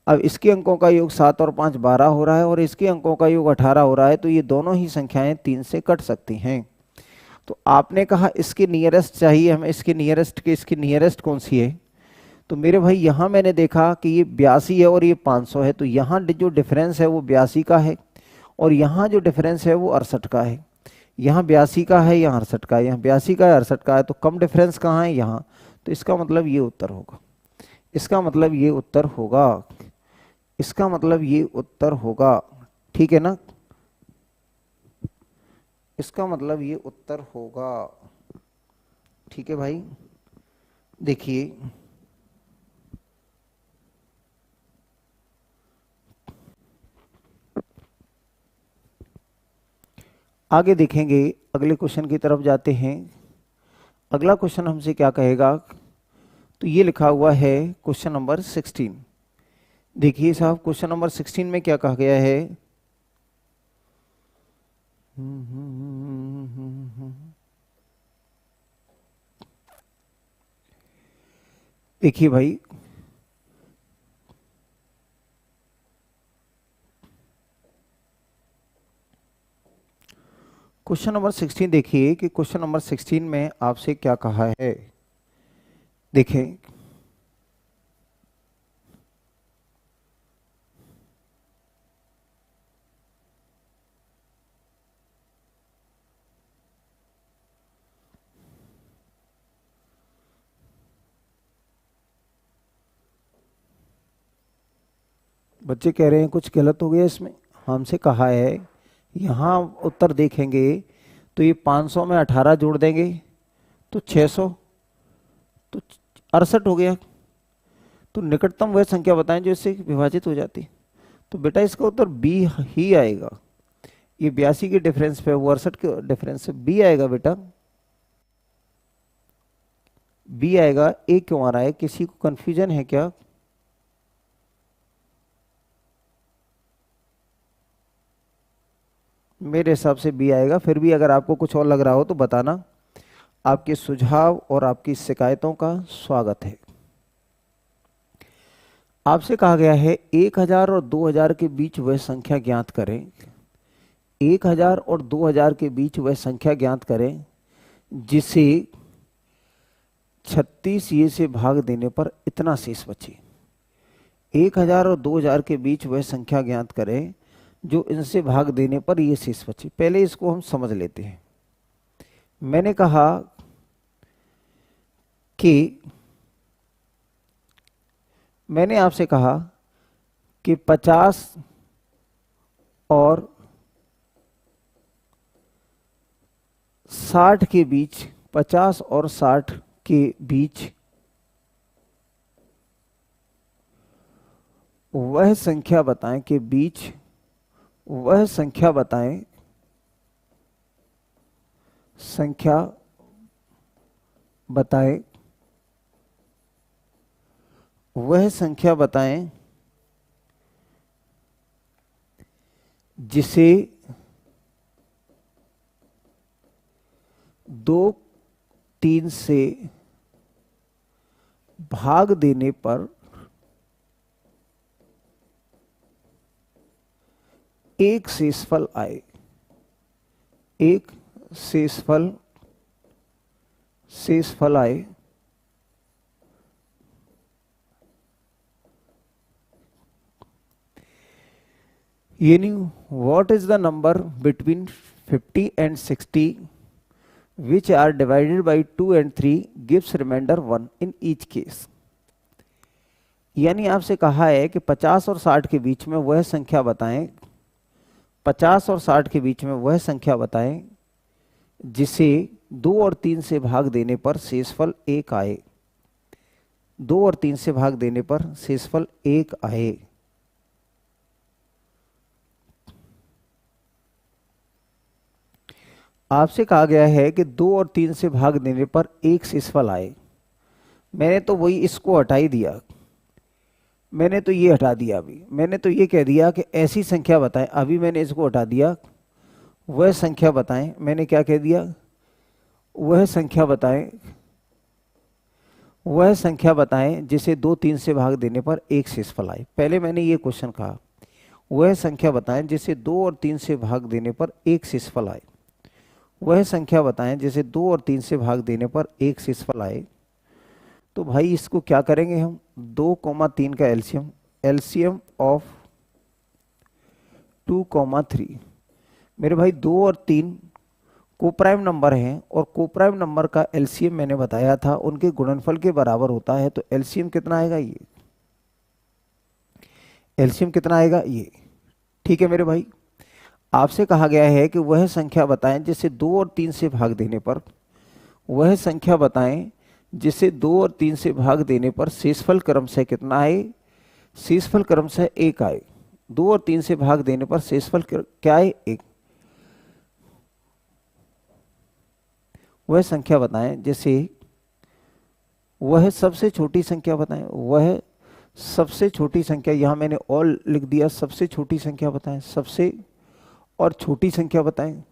अब इसके अंकों का योग 7 और 5 12 हो रहा है और इसके अंकों का योग 18 हो रहा है, तो ये दोनों ही संख्याएं 3 से कट सकती हैं। तो आपने कहा इसके नियरेस्ट चाहिए हमें, इसके नियरेस्ट के, इसकी नियरेस्ट कौन सी है, तो मेरे भाई यहाँ मैंने देखा कि ये 82 है और ये 500 है, तो यहाँ जो डिफरेंस है वो 82 का है और यहाँ जो डिफरेंस है वो 68 का है। यहाँ 82 का है, यहाँ 68 का है, यहाँ 82 का है 68 का है, तो कम डिफरेंस कहाँ है, यहाँ। तो इसका मतलब ये उत्तर होगा, इसका मतलब ये उत्तर होगा, इसका मतलब ये उत्तर होगा। ठीक है ना, इसका मतलब ये उत्तर होगा। ठीक है भाई, देखिए आगे देखेंगे, अगले क्वेश्चन की तरफ जाते हैं। अगला क्वेश्चन हमसे क्या कहेगा, तो ये लिखा हुआ है क्वेश्चन नंबर 16। देखिए साहब, क्वेश्चन नंबर 16 में क्या कहा गया है। देखिए भाई, क्वेश्चन नंबर 16 देखिए कि क्वेश्चन नंबर 16 में आपसे क्या कहा है। देखें, बच्चे कह रहे हैं कुछ गलत हो गया इसमें। हमसे कहा है, यहाँ उत्तर देखेंगे तो ये 500 में 18 जोड़ देंगे तो 600, तो 68 हो गया। तो निकटतम वह संख्या बताएं जो इससे विभाजित हो जाती। तो बेटा इसका उत्तर बी ही आएगा। ये 82 के डिफरेंस पे, वो 68 के डिफरेंस से बी आएगा बेटा, बी आएगा। ए क्यों आ रहा है, किसी को कंफ्यूजन है क्या? मेरे हिसाब से बी आएगा। फिर भी अगर आपको कुछ और लग रहा हो तो बताना। आपके सुझाव और आपकी शिकायतों का स्वागत है। आपसे कहा गया है 1000 और 2000 के बीच वह संख्या ज्ञात करें। 1000 और 2000 के बीच वह संख्या ज्ञात करें जिसे 36 ये से भाग देने पर इतना शेष बचे। 1000 और 2000 के बीच वह संख्या ज्ञात करें जो इनसे भाग देने पर ये शेष बचे। पहले इसको हम समझ लेते हैं। मैंने कहा कि मैंने आपसे कहा कि 50 और 60 के बीच, 50 और 60 के बीच वह संख्या बताएं, के बीच वह संख्या बताएं, संख्या बताएं, वह संख्या बताएं जिसे 2 3 से भाग देने पर एक शेषफल आए। एक शेषफल आए। यानी what is the number between 50 and 60 which are divided by 2 and 3 gives remainder 1 in each case। यानी आपसे कहा है कि 50 और 60 के बीच में वह संख्या बताएं, 50 और 60 के बीच में वह संख्या बताएं जिसे 2 और 3 से भाग देने पर शेषफल 1 आए। 2 और 3 से भाग देने पर शेषफल 1 आए। आपसे कहा गया है कि 2 और 3 से भाग देने पर एक शेषफल आए। मैंने तो वही इसको हटा ही दिया, मैंने तो ये हटा दिया। अभी मैंने तो ये कह दिया कि ऐसी संख्या बताएं। अभी मैंने इसको हटा दिया, वह संख्या बताएं। मैंने क्या कह दिया, वह संख्या बताएं, वह संख्या बताएं जिसे 2 3 से भाग देने पर एक शेषफल आए। पहले मैंने ये क्वेश्चन कहा, वह संख्या बताएं जिसे 2 और 3 से भाग देने पर एक शेषफल आए। वह संख्या बताएं जिसे 2 और 3 से भाग देने पर एक शेषफल आए। तो भाई इसको क्या करेंगे हम, 2, 3 का एलसीएम, एलसीएम ऑफ 2, 3। मेरे भाई 2 और 3 कोप्राइम नंबर हैं और कोप्राइम नंबर का एलसीएम मैंने बताया था उनके गुणनफल के बराबर होता है। तो एलसीएम कितना आएगा, ये एलसीएम कितना आएगा, ये। ठीक है मेरे भाई, आपसे कहा गया है कि वह संख्या बताएं जिसे 2 और 3 से भाग देने पर, वह संख्या बताएं जिसे 2 और 3 से भाग देने पर शेषफल क्रमशः कितना आए, शेषफल क्रमशः 1 आए। 2 और 3 से भाग देने पर शेषफल क्या आए, 1। वह संख्या बताएं, जैसे वह सबसे छोटी संख्या बताएं, वह सबसे छोटी संख्या, यहां मैंने ऑल लिख दिया, सबसे छोटी संख्या बताएं, सबसे और छोटी संख्या बताएं,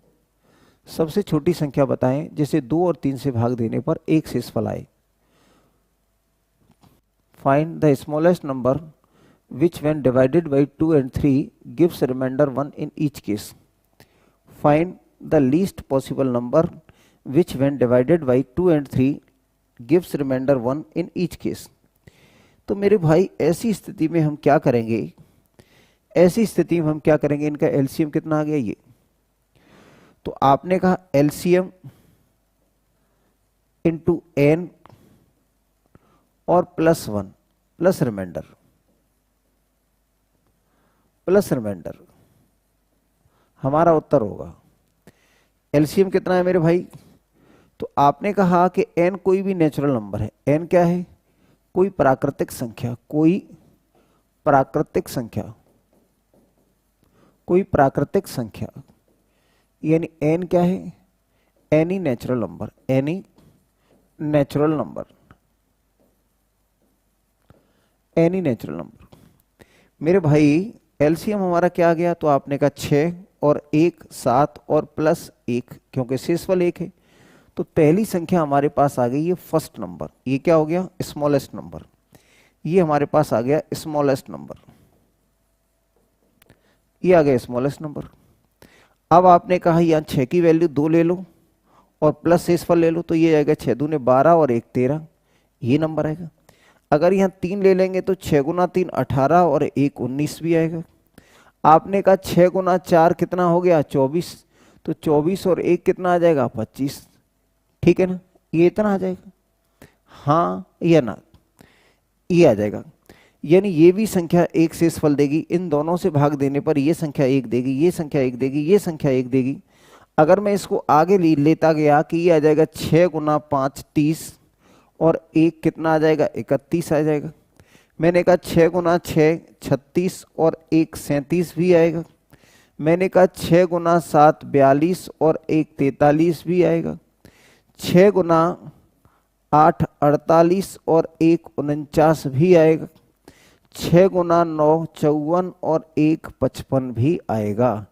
सबसे छोटी संख्या बताएं, जैसे 2 और 3 से भाग देने पर एक शेषफल आए। Find the smallest number which when divided by 2 and 3 gives remainder 1 in each case. Find the least possible number which when divided by 2 and 3 gives remainder 1 in each case. तो मेरे भाई ऐसी स्थिति में हम क्या करेंगे, ऐसी स्थिति में हम क्या करेंगे, इनका एलसीएम कितना आ गया ये, तो आपने कहा एलसीएम इंटू एन और +1 प्लस रिमाइंडर, प्लस रिमाइंडर हमारा उत्तर होगा। एलसीएम कितना है मेरे भाई, तो आपने कहा कि n कोई भी नेचुरल नंबर है, n क्या है, कोई प्राकृतिक संख्या, कोई प्राकृतिक संख्या, कोई प्राकृतिक संख्या, यानी n क्या है, any natural number, any natural number, any natural number. मेरे भाई एलसीएम हमारा क्या आ गया, तो आपने कहा 6 और 1 7 और +1, क्योंकि शेषफल 1 है, तो पहली संख्या हमारे पास आ गई ये फर्स्ट नंबर, ये क्या हो गया, स्मॉलेस्ट नंबर, ये हमारे पास आ गया स्मॉलेस्ट नंबर, ये आ गया स्मॉलेस्ट नंबर। अब आपने कहा यहाँ 6 की वैल्यू 2 ले लो और प्लस शेषफल ले लो, तो ये आएगा 6 दूने 12 और 1 13, ये नंबर आएगा। अगर यहाँ 3 ले लेंगे तो 6 गुना 3 18 और 1 19 भी आएगा। आपने कहा 6 गुना 4 कितना हो गया 24, तो 24 और 1 कितना आ जाएगा 25, ठीक है ना, ये इतना आ जाएगा, हाँ या ना, ये आ जाएगा। यानी ये भी संख्या एक शेषफल देगी, इन दोनों से भाग देने पर ये संख्या 1 देगी, ये संख्या 1 देगी, ये संख्या 1 देगी। अगर मैं इसको आगे लेता गया कि ये आ जाएगा 6 गुना 5 30 और 1 कितना आ जाएगा 31 आ जाएगा। मैंने कहा 6 गुना 6 36 और 1 37 भी आएगा। मैंने कहा 6 गुना 7 42 और 1 43 भी आएगा। 6 गुना 8 48 और 1 49 भी आएगा। 6 गुना 9 54 और 1 55 भी आएगा।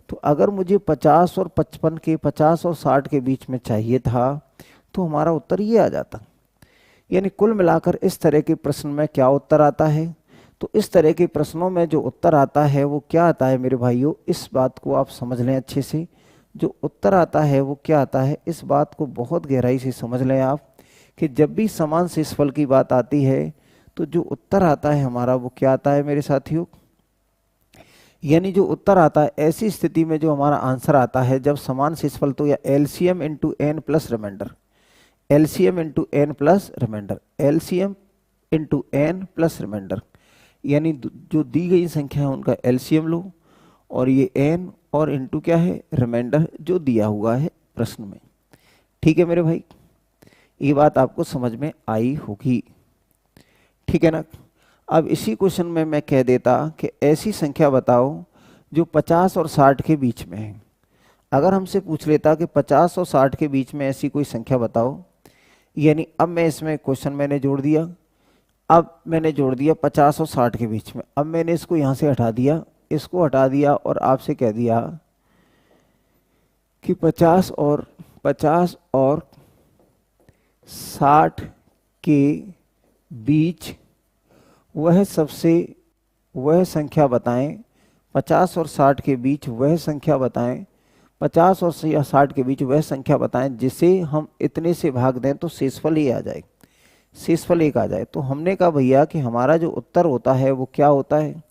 तो अगर मुझे 50 और 55 के 50 और 60 के बीच में चाहिए था तो हमारा उत्तर ये आ जाता। यानी कुल मिलाकर इस तरह के प्रश्न में क्या उत्तर आता है, तो इस तरह के प्रश्नों में जो उत्तर आता है वो क्या आता है मेरे भाइयों, इस बात को आप समझ लें अच्छे से। जो उत्तर आता है वो क्या आता है, इस बात को बहुत गहराई से समझ लें आप कि जब भी समान शेषफल की बात आती है तो जो उत्तर आता है हमारा वो क्या आता है मेरे साथियों। यानी जो उत्तर आता है ऐसी स्थिति में जो हमारा आंसर आता है जब समान शेषफल, तो या LCM into N plus reminder, LCM into N plus reminder, LCM into N plus reminder, यानी जो दी गई संख्या है उनका एलसीएम लो और ये एन और इंटू क्या है रिमाइंडर जो दिया हुआ है प्रश्न में। ठीक है मेरे भाई, ये बात आपको समझ में आई होगी, ठीक है ना। अब इसी क्वेश्चन में मैं कह देता कि ऐसी संख्या बताओ जो 50 और 60 के बीच में है। अगर हमसे पूछ लेता कि 50 और 60 के बीच में ऐसी कोई संख्या बताओ, यानी अब मैं इसमें क्वेश्चन मैंने जोड़ दिया, अब मैंने जोड़ दिया 50 और 60 के बीच में, अब मैंने इसको यहाँ से हटा दिया, इसको हटा दिया और आपसे कह दिया कि 50 और 60 के बीच वह संख्या बताएं, 50 और 60 के बीच वह संख्या बताएं, 50 और 60 के बीच वह संख्या बताएं जिसे हम इतने से भाग दें तो शेषफल ही आ जाए, शेषफल 1 आ जाए। तो हमने कहा भैया कि हमारा जो उत्तर होता है वो क्या होता है,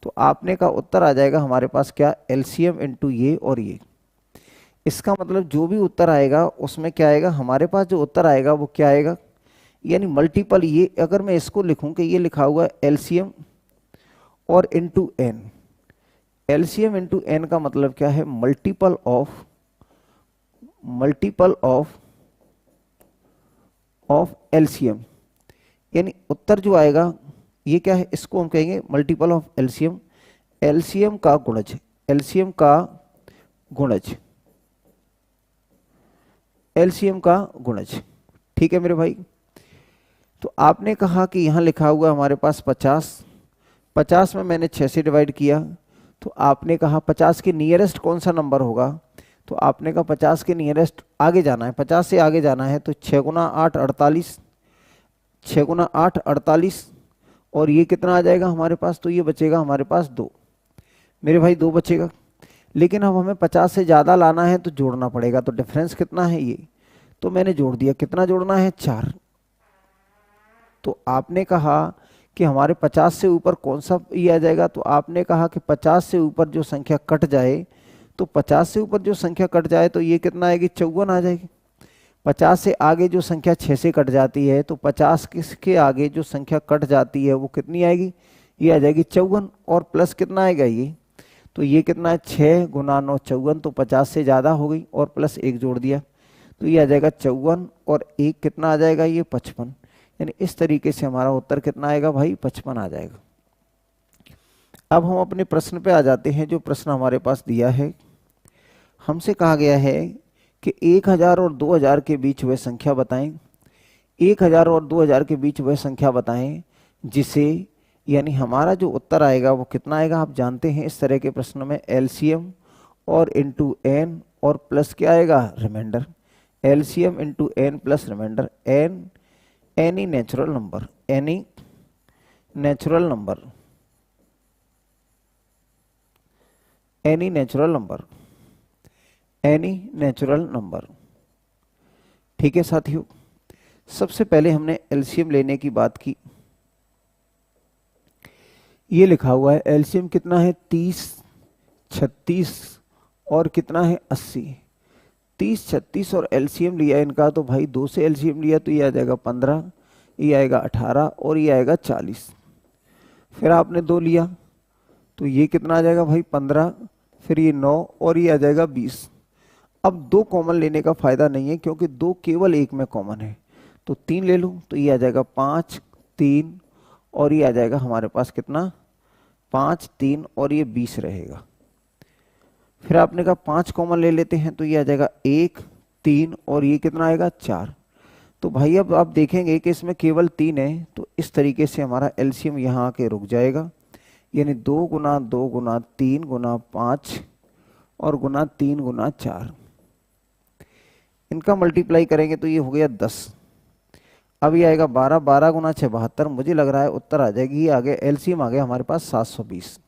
तो आपने कहा उत्तर आ जाएगा हमारे पास क्या, एलसीएम इंटू ये और ये। इसका मतलब जो भी उत्तर आएगा उसमें क्या आएगा, हमारे पास जो उत्तर आएगा वो क्या आएगा, यानी मल्टीपल। ये अगर मैं इसको लिखूं कि ये लिखा हुआ है एलसीएम और into N, LCM into N का मतलब क्या है, मल्टीपल ऑफ एलसीएम, यानी उत्तर जो आएगा ये क्या है, इसको हम कहेंगे मल्टीपल ऑफ एलसीएम, एलसीएम का गुणज, एलसीएम का गुणज, एलसीएम का गुणज। ठीक है मेरे भाई। तो आपने कहा कि यहाँ लिखा हुआ हमारे पास 50, 50 में मैंने 6 से डिवाइड किया, तो आपने कहा 50 के नियरेस्ट कौन सा नंबर होगा, तो आपने कहा 50 के नियरेस्ट आगे जाना है, 50 से आगे जाना है, तो 6 गुना 8 48, 6 गुना 8 48, और ये कितना आ जाएगा हमारे पास, तो ये बचेगा हमारे पास 2। मेरे भाई 2 बचेगा, लेकिन अब हमें 50 से ज़्यादा लाना है तो जोड़ना पड़ेगा, तो डिफरेंस कितना है ये, तो मैंने जोड़ दिया। कितना जोड़ना है, 4। तो आपने कहा कि हमारे 50 से ऊपर कौन सा ये आ जाएगा, तो आपने कहा कि 50 से ऊपर जो संख्या कट जाए, तो 50 से ऊपर जो संख्या कट जाए तो ये कितना आएगी, 54 आ जाएगी। 50 से आगे जो संख्या 6 से कट जाती है, तो 50 के आगे जो संख्या कट जाती है वो कितनी आएगी, ये आ जाएगी 54, और प्लस कितना आएगा ये, तो ये कितना है, 6 गुना 9 54, तो 50 से ज़्यादा हो गई, और प्लस 1 जोड़ दिया, तो ये आ जाएगा 54, और 1 कितना आ जाएगा, ये 55। यानी इस तरीके से हमारा उत्तर कितना आएगा भाई, 55 आ जाएगा। अब हम अपने प्रश्न पे आ जाते हैं। जो प्रश्न हमारे पास दिया है, हमसे कहा गया है कि 1000 और 2000 के बीच वह संख्या बताएं, 1000 और 2000 के बीच वह संख्या बताएं जिसे, यानी हमारा जो उत्तर आएगा वो कितना आएगा, आप जानते हैं इस तरह के प्रश्न में एलसीएम और इंटू एन और प्लस क्या आएगा, reminder. LCM into N plus reminder, N any natural number, any natural number, any natural number, any natural number. ठीक है साथियों, सबसे पहले हमने एलसीएम लेने की बात की। ये लिखा हुआ है एलसीएम कितना है, 30, 36 और कितना है 80। 30, 36 और एलसीएम लिया इनका, तो भाई 2 से एलसीएम लिया तो ये आ जाएगा 15, ये आएगा 18 और ये आएगा 40। फिर आपने 2 लिया तो ये कितना आ जाएगा भाई 15, फिर ये 9 और ये आ जाएगा 20। अब 2 कॉमन लेने का फायदा नहीं है क्योंकि 2 केवल एक में कॉमन है, तो 3 ले लूँ तो ये आ जाएगा 5, 3 और ये आ जाएगा हमारे पास कितना, 5, 3 और ये 20 रहेगा। फिर आपने कहा 5 कॉमन ले लेते हैं तो ये आ जाएगा 1, 3 और ये कितना आएगा 4। तो भाई अब आप देखेंगे कि इसमें केवल 3 है, तो इस तरीके से हमारा एलसीएम यहाँ आके रुक जाएगा, यानी 2 गुना 2 गुना 3 गुना 5 और गुना 3 गुना 4। इनका मल्टीप्लाई करेंगे तो ये हो गया 10। अब ये आएगा 12, 12 गुना 6 72। मुझे लग रहा है उत्तर आ जाएगी, ये आ गया एलसीएम आ गया हमारे पास 720।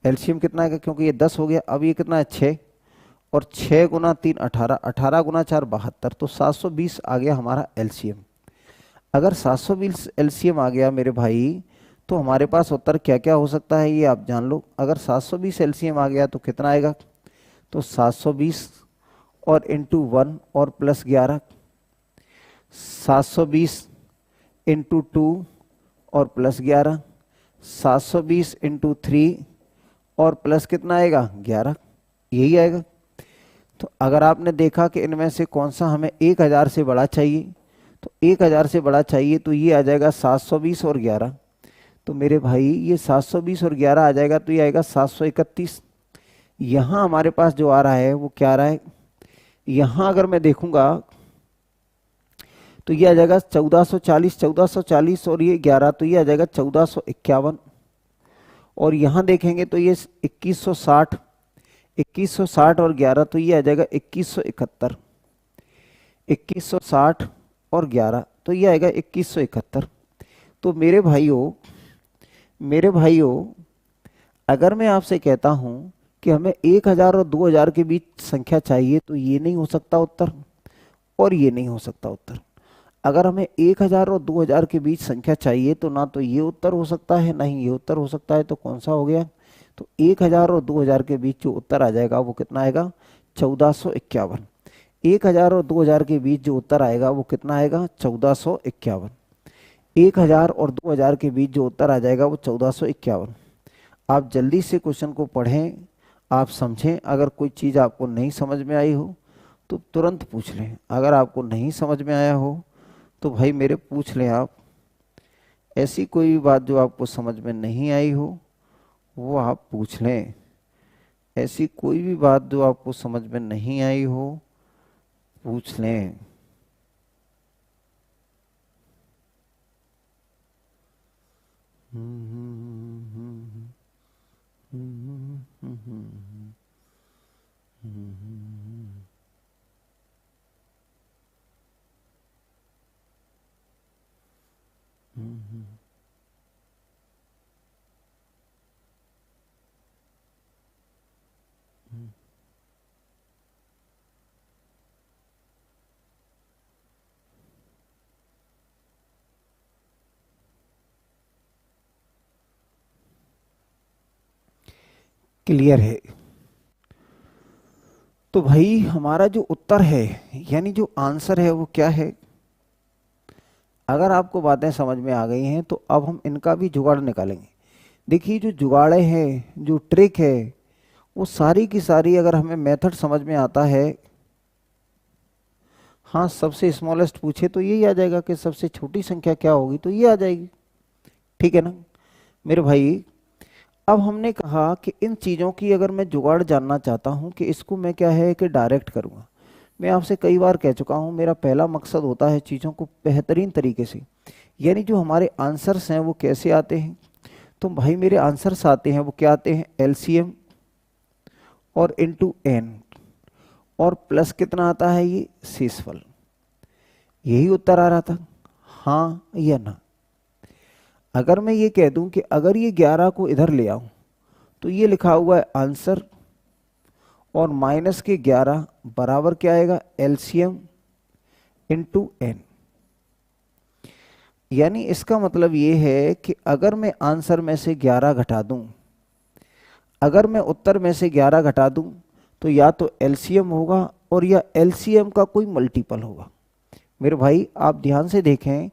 एलसीएम कितना आएगा, क्योंकि ये 10 हो गया। अब ये कितना है 6 और 6 गुना 3 18, 18 गुना 4 72, तो 720 आ गया हमारा एलसीएम। अगर 720 एलसीएम आ गया मेरे भाई, तो हमारे पास उत्तर क्या क्या हो सकता है ये आप जान लो। अगर 720 एलसीएम आ गया तो कितना आएगा, तो 720 और इंटू 1 और प्लस 11, 720 इंटू 2 और प्लस 11, 720 इंटू 3 और प्लस कितना आएगा 11, यही आएगा। तो अगर आपने देखा कि इनमें से कौन सा हमें 1000 से बड़ा चाहिए, तो 1000 से बड़ा चाहिए तो ये आ जाएगा 720 और 11। तो मेरे भाई ये 720 और 11 आ जाएगा तो ये आएगा 731। यहाँ हमारे पास जो आ रहा है वो क्या आ रहा है, यहाँ अगर मैं देखूंगा तो ये आ जाएगा 1440, 1440 और ये 11 तो ये आ जाएगा 1451। और यहाँ देखेंगे तो ये 2160, 2160 और 11 तो ये आ जाएगा 2171। 2160 और 11 तो ये आएगा 2171। तो मेरे भाइयों अगर मैं आपसे कहता हूं कि हमें 1000 और 2000 के बीच संख्या चाहिए, तो ये नहीं हो सकता उत्तर और ये नहीं हो सकता उत्तर। अगर हमें 1000 और 2000 के बीच संख्या चाहिए तो ना तो ये उत्तर हो सकता है ना ही ये उत्तर हो सकता है, तो कौन सा हो गया, तो 1000 और 2000 के बीच जो उत्तर आ जाएगा वो कितना आएगा 1451। 1000 और 2000 के बीच जो उत्तर आएगा वो कितना आएगा 1451। 1000 और 2000 के बीच जो उत्तर आ जाएगा वो 1451। आप जल्दी से क्वेश्चन को पढ़ें, आप समझें। अगर कोई चीज़ आपको नहीं समझ में आई हो तो तुरंत पूछ लें। अगर आपको नहीं समझ में आया हो तो भाई मेरे पूछ लें आप। ऐसी कोई भी बात जो आपको समझ में नहीं आई हो वो आप पूछ लें। ऐसी कोई भी बात जो आपको समझ में नहीं आई हो पूछ लें। क्लियर है। तो भाई हमारा जो उत्तर है यानी जो आंसर है वो क्या है? अगर आपको बातें समझ में आ गई हैं तो अब हम इनका भी जुगाड़ निकालेंगे। देखिए जो जुगाड़े हैं, जो ट्रिक है, वो सारी की सारी अगर हमें मेथड समझ में आता है, हाँ सबसे स्मॉलेस्ट पूछे तो यही आ जाएगा कि सबसे छोटी संख्या क्या होगी, तो ये आ जाएगी। ठीक है ना मेरे भाई? अब हमने कहा कि इन चीज़ों की अगर मैं जुगाड़ जानना चाहता हूँ कि इसको मैं क्या है कि डायरेक्ट करूँगा। मैं आपसे कई बार कह चुका हूँ, मेरा पहला मकसद होता है चीज़ों को बेहतरीन तरीके से, यानी जो हमारे आंसर्स हैं वो कैसे आते हैं। तो भाई मेरे आंसर्स आते हैं वो क्या आते हैं? एलसीएम और इनटू एन, और प्लस कितना आता है? ये शेषफल। यही उत्तर आ रहा था, हाँ या ना? अगर मैं ये कह दूं कि अगर ये 11 को इधर ले आऊं तो ये लिखा हुआ है आंसर, और माइनस के 11 बराबर क्या आएगा? LCM into N. यानी इसका मतलब ये है कि अगर मैं आंसर में से 11 घटा दूं, अगर मैं उत्तर में से 11 घटा दूं तो या तो एलसीएम होगा और या एलसीएम का कोई मल्टीपल होगा। मेरे भाई आप ध्यान से देखें,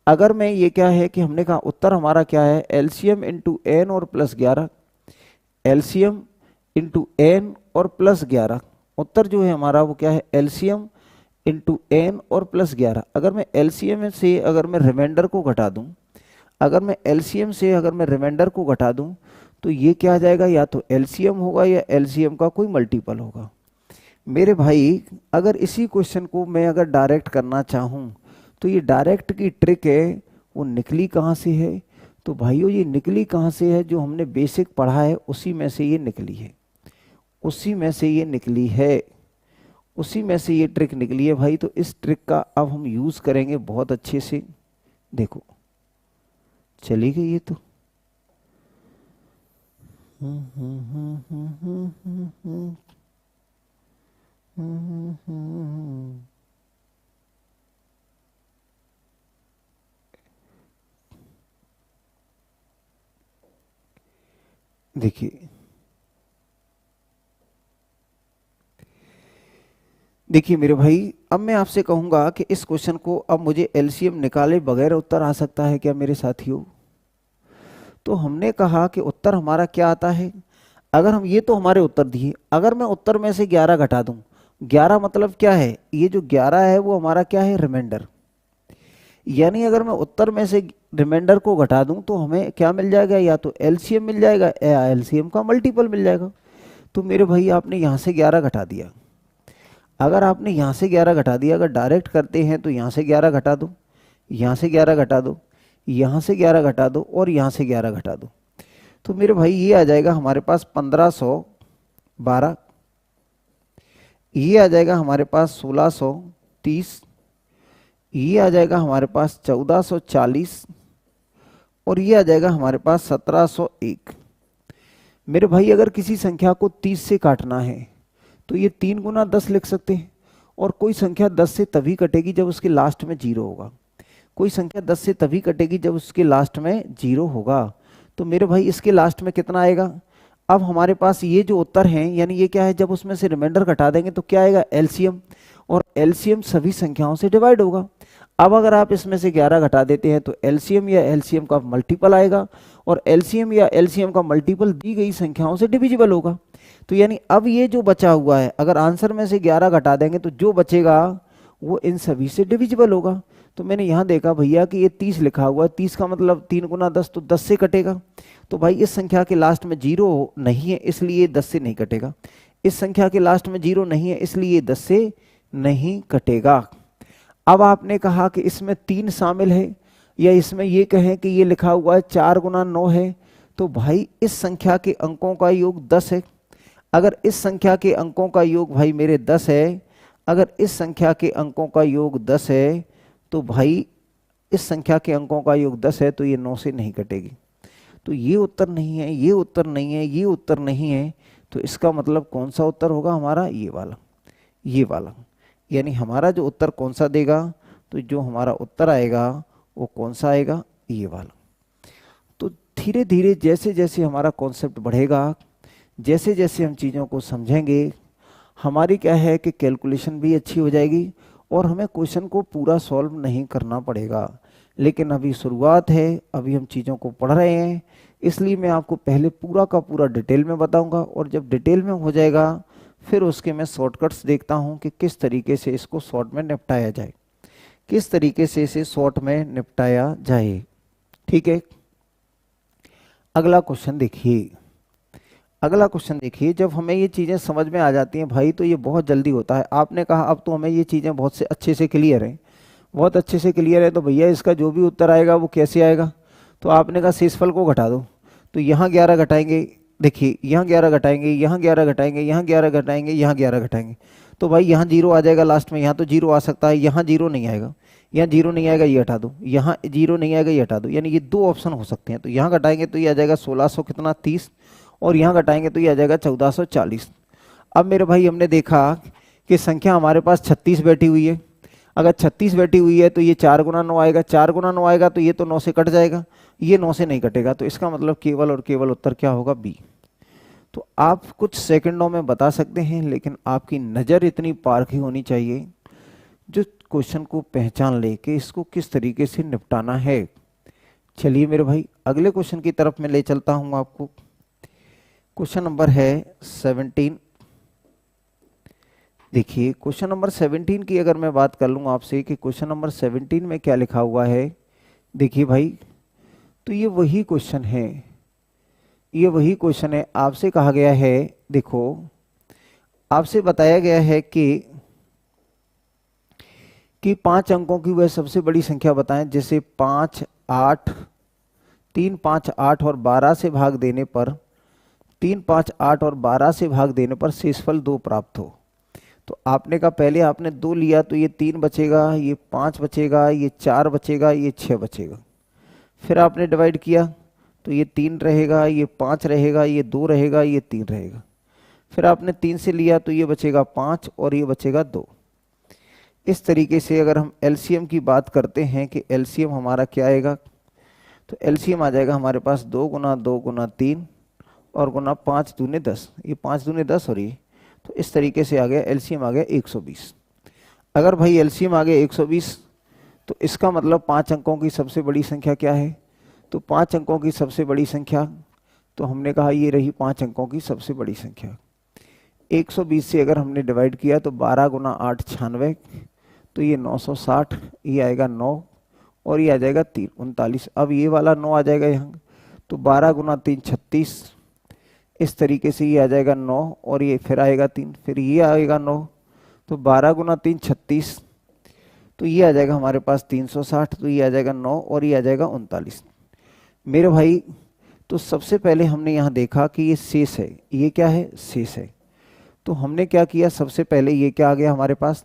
अगर मैं ये क्या है कि हमने कहा उत्तर हमारा क्या है? एलसीएम इंटू एन और प्लस 11, एलसीएम इंटू एन और प्लस 11। उत्तर जो है हमारा वो क्या है? एलसीएम इंटू एन और प्लस 11। अगर मैं एलसीएम से अगर मैं रिमाइंडर को घटा दूं, अगर मैं एलसीएम से अगर मैं रिमाइंडर को घटा दूं तो ये क्या आ जाएगा? या तो एलसीएम होगा या एलसीएम का कोई मल्टीपल होगा। मेरे भाई अगर इसी क्वेश्चन को मैं अगर डायरेक्ट करना चाहूँ तो ये डायरेक्ट की ट्रिक है वो निकली कहाँ से है? तो भाइयों ये निकली कहाँ से है? जो हमने बेसिक पढ़ा है उसी में से ये निकली है, उसी में से ये निकली है, उसी में से ये ट्रिक निकली है भाई। तो इस ट्रिक का अब हम यूज़ करेंगे बहुत अच्छे से। देखो चली गई ये तो। देखिए देखिए मेरे भाई, अब मैं आपसे कहूंगा कि इस क्वेश्चन को अब मुझे एलसीएम निकाले बगैर उत्तर आ सकता है क्या मेरे साथियों? तो हमने कहा कि उत्तर हमारा क्या आता है? अगर हम, ये तो हमारे उत्तर दिए, अगर मैं उत्तर में से 11 घटा दूं, 11 मतलब क्या है? ये जो 11 है वो हमारा क्या है? रिमाइंडर। यानी अगर मैं उत्तर में से रिमाइंडर को घटा दूं तो हमें क्या मिल जाएगा? या तो एलसीएम मिल जाएगा या एलसीएम का मल्टीपल मिल जाएगा। तो मेरे भाई आपने यहाँ से 11 घटा दिया, अगर आपने यहाँ से 11 घटा दिया, अगर डायरेक्ट करते हैं तो यहाँ से 11 घटा दो, यहाँ से 11 घटा दो, यहाँ से 11 घटा दो और यहाँ से 11 घटा दो। तो मेरे भाई ये आ जाएगा हमारे पास 1512, ये आ जाएगा हमारे पास 1630, ये आ जाएगा हमारे पास 1440 और ये आ जाएगा हमारे पास 1701। मेरे भाई अगर किसी संख्या को 30 से काटना है तो ये 3 गुना 10 लिख सकते हैं, और कोई संख्या 10 से तभी कटेगी जब उसके लास्ट में 0 होगा। कोई संख्या 10 से तभी कटेगी जब उसके लास्ट में 0 होगा। तो मेरे भाई इसके लास्ट में कितना आएगा? अब हमारे पास ये जो उत्तर हैं, यानी ये क्या है? जब उसमें से रिमाइंडर घटा देंगे तो क्या आएगा? एलसीएम, और एलसीएम सभी संख्याओं से डिवाइड होगा। अब अगर आप इसमें से 11 घटा देते हैं तो एलसीएम या एलसीएम का मल्टीपल आएगा, और एलसीएम या एलसीएम का मल्टीपल दी गई संख्याओं से डिविजिबल होगा। तो यानी अब ये जो बचा हुआ है, अगर आंसर में से 11 घटा देंगे तो जो बचेगा वो इन सभी से डिविजिबल होगा। तो मैंने यहाँ देखा भैया कि ये 30 लिखा हुआ है, 30 का मतलब 3 गुना 10 तो 10 से कटेगा। तो भाई इस संख्या के लास्ट में 0 नहीं है इसलिए 10 से नहीं कटेगा, इस संख्या के लास्ट में 0 नहीं है इसलिए 10 से नहीं कटेगा। अब आपने कहा कि इसमें 3 शामिल है, या इसमें ये कहें कि ये लिखा हुआ है 4 गुना 9 है, तो भाई इस संख्या के अंकों का योग 10 है। अगर इस संख्या के अंकों का योग भाई मेरे 10 है, अगर इस संख्या के अंकों का योग 10 है, तो भाई इस संख्या के अंकों का योग 10 है, तो ये 9 से नहीं कटेगी। तो ये उत्तर नहीं है, ये उत्तर नहीं है, ये उत्तर नहीं है, तो इसका मतलब कौन सा उत्तर होगा हमारा? ये वाला, ये वाला। यानी हमारा जो उत्तर कौन सा देगा? तो जो हमारा उत्तर आएगा वो कौन सा आएगा? ये वाला। तो धीरे धीरे जैसे जैसे हमारा कॉन्सेप्ट बढ़ेगा, जैसे जैसे हम चीज़ों को समझेंगे, हमारी क्या है कि कैलकुलेशन भी अच्छी हो जाएगी और हमें क्वेश्चन को पूरा सॉल्व नहीं करना पड़ेगा। लेकिन अभी शुरुआत है, अभी हम चीज़ों को पढ़ रहे हैं, इसलिए मैं आपको पहले पूरा का पूरा डिटेल में बताऊंगा, और जब डिटेल में हो जाएगा फिर उसके मैं शॉर्टकट्स देखता हूं कि किस तरीके से इसको शॉर्ट में निपटाया जाए, किस तरीके से इसे शॉर्ट में निपटाया जाए। ठीक है, अगला क्वेश्चन देखिए। अगला क्वेश्चन देखिए, जब हमें ये चीज़ें समझ में आ जाती हैं भाई तो ये बहुत जल्दी होता है। आपने कहा अब तो हमें ये चीज़ें बहुत से अच्छे से क्लियर हैं, बहुत अच्छे से क्लियर है, तो भैया इसका जो भी उत्तर आएगा वो कैसे आएगा? तो आपने कहा शेषफल को घटा दो, तो यहाँ 11 घटाएंगे, देखिए यहाँ 11 घटाएंगे, यहाँ 11 घटाएंगे, यहाँ 11 घटाएंगे, यहाँ 11 घटाएंगे, तो भाई यहाँ 0 आ जाएगा लास्ट में, यहाँ तो 0 आ सकता है, यहाँ 0 नहीं आएगा, यहाँ 0 नहीं आएगा, ये हटा दो, यहाँ 0 नहीं आएगा, ये हटा दो। यानी ये 2 ऑप्शन हो सकते हैं। तो यहाँ घटाएंगे तो ये आ जाएगा 1600 कितना 30, और यहाँ घटाएंगे तो ये आ जाएगा 1440। अब मेरे भाई हमने देखा कि संख्या हमारे पास 36 बैठी हुई है। अगर 36 बैठी हुई है तो ये 4 गुना 9 आएगा, 4 गुना 9 आएगा तो ये तो 9 से कट जाएगा, ये 9 से नहीं कटेगा। तो इसका मतलब केवल और केवल उत्तर क्या होगा? बी। तो आप कुछ सेकंडों में बता सकते हैं, लेकिन आपकी नज़र इतनी पारखी होनी चाहिए जो क्वेश्चन को पहचान ले कि इसको किस तरीके से निपटाना है। चलिए मेरे भाई अगले क्वेश्चन की तरफ मैं ले चलता हूं आपको। क्वेश्चन नंबर है 17। देखिए क्वेश्चन नंबर 17 की अगर मैं बात कर लूँ आपसे कि क्वेश्चन नंबर 17 में क्या लिखा हुआ है, देखिए भाई, तो ये वही क्वेश्चन है, ये वही क्वेश्चन है। आपसे कहा गया है, देखो आपसे बताया गया है कि 5 अंकों की वह सबसे बड़ी संख्या बताएं जैसे 5, 8, 3, 5, 8 और 12 से भाग देने पर 3, 5, 8 और 12 से भाग देने पर शेषफल 2 प्राप्त हो। तो आपने कहा पहले आपने 2 लिया तो ये 3 बचेगा, ये 5 बचेगा, ये 4 बचेगा, ये 6 बचेगा। फिर आपने डिवाइड किया तो ये 3 रहेगा, ये 5 रहेगा, ये 2 रहेगा, ये 3 रहेगा। फिर आपने 3 से लिया तो ये बचेगा 5 और ये बचेगा 2। इस तरीके से अगर हम एलसीएम की बात करते हैं कि एलसीएम हमारा क्या आएगा, तो एलसीएम आ जाएगा हमारे पास 2 गुना 2 गुना 3 और गुना 5 दूने 10, ये 5 दूने 10 और ये, तो इस तरीके से आ गया एलसीएम आ गया 120। अगर भाई एलसीएम आ गया 120 तो इसका मतलब 5 अंकों की सबसे बड़ी संख्या क्या है? तो 5 अंकों की सबसे बड़ी संख्या, तो हमने कहा ये रही 5 अंकों की सबसे बड़ी संख्या। 120 से अगर हमने डिवाइड किया तो 12 गुना 8 96, तो ये 960, ये आएगा 9 और ये आ जाएगा 3 39। अब ये वाला 9 आ जाएगा यहाँ, तो 12 गुना 3 36, इस तरीके से ये आ जाएगा 9 और ये फिर आएगा 3, फिर ये आएगा 9, तो 12 गुना 3 36, तो ये आ जाएगा हमारे पास 360, तो ये आ जाएगा 9 और ये आ जाएगा 39। मेरे भाई तो सबसे पहले हमने यहाँ देखा कि ये शेष है, ये क्या है? शेष है। तो हमने क्या किया, सबसे पहले ये क्या आ गया हमारे पास,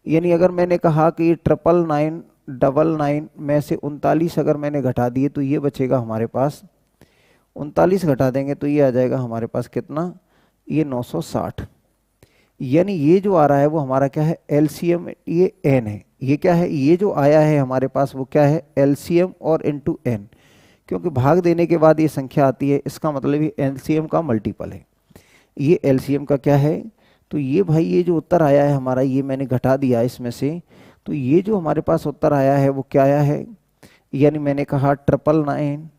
यानी अगर मैंने कहा कि 999 में से 39 अगर मैंने घटा दिए तो ये बचेगा हमारे पास 39 घटा देंगे तो ये आ जाएगा हमारे पास कितना, ये 960। यानी ये जो आ रहा है वो हमारा क्या है? एलसीएम, ये एन है। ये क्या है? ये जो आया है हमारे पास वो क्या है? एलसीएम और इनटू एन, क्योंकि भाग देने के बाद ये संख्या आती है, इसका मतलब ये एलसीएम का मल्टीपल है। ये एलसीएम का क्या है? तो ये भाई ये जो उत्तर आया है हमारा, ये मैंने घटा दिया इसमें से, तो ये जो हमारे पास उत्तर आया है वो क्या आया है? यानी मैंने कहा 999,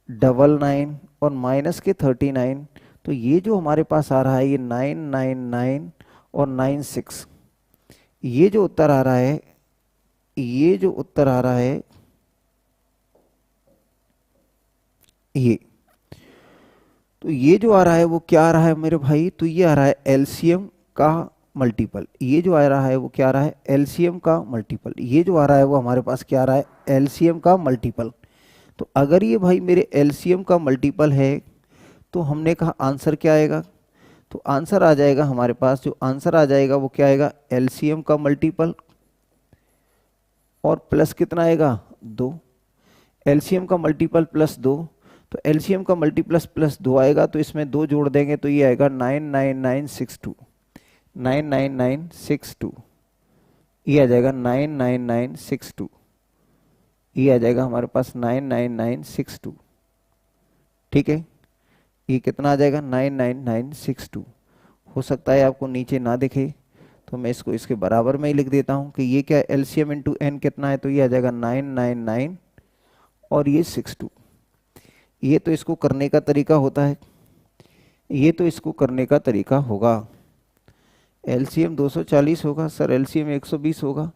99 और माइनस के 39, तो ये जो हमारे पास आ रहा है ये 999 और 96, ये जो उत्तर आ रहा है, ये जो उत्तर आ रहा है ये, तो ये जो आ रहा है वो क्या आ रहा है मेरे भाई? तो ये आ रहा है एलसीएम का मल्टीपल, ये जो आ रहा है वो क्या आ रहा है, एलसीएम का मल्टीपल, ये जो आ रहा है वो हमारे पास क्या आ रहा है, एलसीएम का मल्टीपल। तो अगर ये भाई मेरे एलसीएम का मल्टीपल है तो हमने कहा आंसर क्या आएगा, तो आंसर आ जाएगा हमारे पास, जो आंसर आ जाएगा वो क्या आएगा, एलसीएम का मल्टीपल और प्लस कितना आएगा, 2। एलसीएम का मल्टीपल प्लस 2, तो एलसीएम का मल्टीप्लस प्लस 2 आएगा, तो इसमें 2 जोड़ देंगे तो ये आएगा 99962, 99962, ये आ जाएगा 99962, ये आ जाएगा हमारे पास 99962। ठीक है, ये कितना आ जाएगा, 99962। हो सकता है आपको नीचे ना दिखे तो मैं इसको इसके बराबर में ही लिख देता हूँ कि ये क्या है, एलसीएम इंटू एन कितना है, तो ये आ जाएगा 999 और ये 62। ये तो इसको करने का तरीका होता है, ये तो इसको करने का तरीका होगा। एलसीएम 240 होगा सर, एलसीएम 120 होगा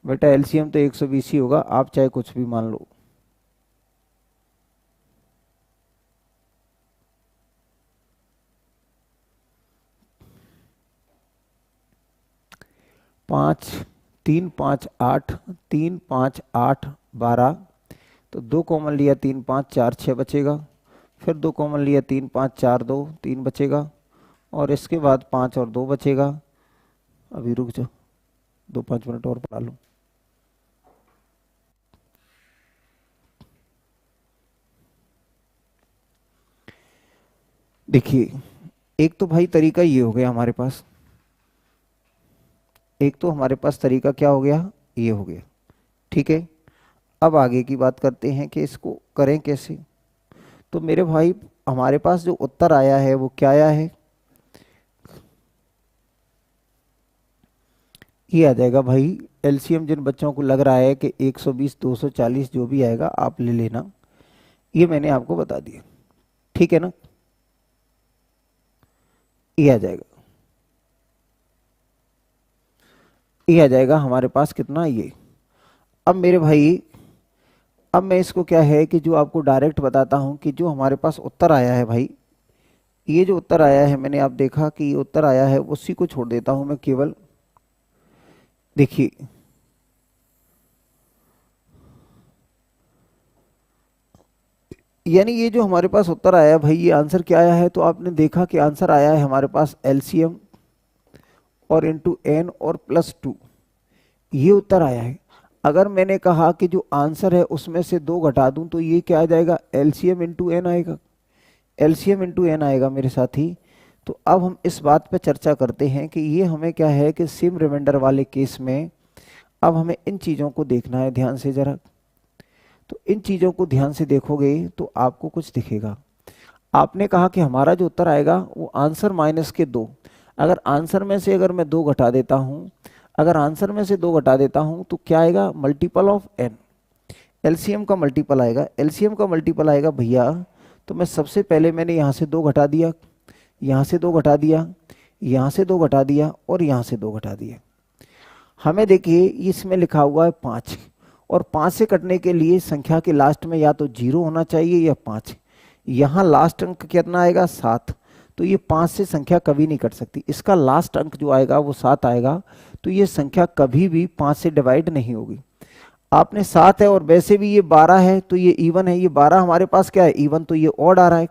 बेटा, एलसीएम तो 120 ही होगा, आप चाहे कुछ भी मान लो। पाँच 3 5 8, 3 5 8 12, तो 2 कॉमन लिया 3 5 4 6 बचेगा, फिर 2 कॉमन लिया 3 5 4 2 3 बचेगा, और इसके बाद 5 और 2 बचेगा। अभी रुक जाओ, 2-5 मिनट और पढ़ा लो। देखिए, एक तो भाई तरीका ये हो गया हमारे पास, एक तो हमारे पास तरीका क्या हो गया, ये हो गया। ठीक है, अब आगे की बात करते हैं कि इसको करें कैसे। तो मेरे भाई हमारे पास जो उत्तर आया है वो क्या आया है, ये आ जाएगा भाई एलसीएम, जिन बच्चों को लग रहा है कि 120 240 जो भी आएगा आप ले लेना, ये मैंने आपको बता दिया। ठीक है ना, ये आ जाएगा, ये आ जाएगा हमारे पास कितना, ये। अब मेरे भाई, अब मैं इसको क्या है कि जो आपको डायरेक्ट बताता हूं कि जो हमारे पास उत्तर आया है भाई, ये जो उत्तर आया है, मैंने आप देखा कि ये उत्तर आया है, उसी को छोड़ देता हूं मैं केवल। देखिए, यानी ये जो हमारे पास उत्तर आया है भाई, ये आंसर क्या आया है, तो आपने देखा कि आंसर आया है हमारे पास एलसीएम और इंटू एन और +2, ये उत्तर आया है। अगर मैंने कहा कि जो आंसर है उसमें से 2 घटा दूं तो ये क्या आ जाएगा, एलसीएम इंटू एन आएगा, एलसीएम इंटू एन आएगा मेरे साथी। तो अब हम इस बात पे चर्चा करते हैं कि ये हमें क्या है कि सेम रिमाइंडर वाले केस में अब हमें इन चीज़ों को देखना है ध्यान से ज़रा। तो इन चीज़ों को ध्यान से देखोगे तो आपको कुछ दिखेगा। आपने कहा कि हमारा जो उत्तर आएगा वो आंसर -2, अगर आंसर में से अगर मैं 2 घटा देता हूँ, अगर आंसर में से 2 घटा देता हूँ तो क्या आएगा, मल्टीपल ऑफ एन, एलसीएम का मल्टीपल आएगा। एलसीएम का मल्टीपल आएगा भैया, तो मैं सबसे पहले मैंने यहाँ से 2 घटा दिया, यहाँ से 2 घटा दिया, यहाँ से 2 घटा दिया और यहाँ से 2 घटा दिया। हमें देखिए इसमें लिखा हुआ है 5, और 5 से कटने के लिए संख्या के लास्ट में या तो 0 होना चाहिए या 5। यहाँ लास्ट अंक कितना आएगा, 7, तो ये 5 से संख्या कभी नहीं कट सकती, इसका लास्ट अंक जो आएगा वो 7 आएगा, तो ये संख्या कभी भी 5 से डिवाइड नहीं होगी। आपने 7 है और वैसे भी ये 12 है तो ये इवन है, ये 12 हमारे पास क्या है, इवन, तो ये ऑड आ रहा है।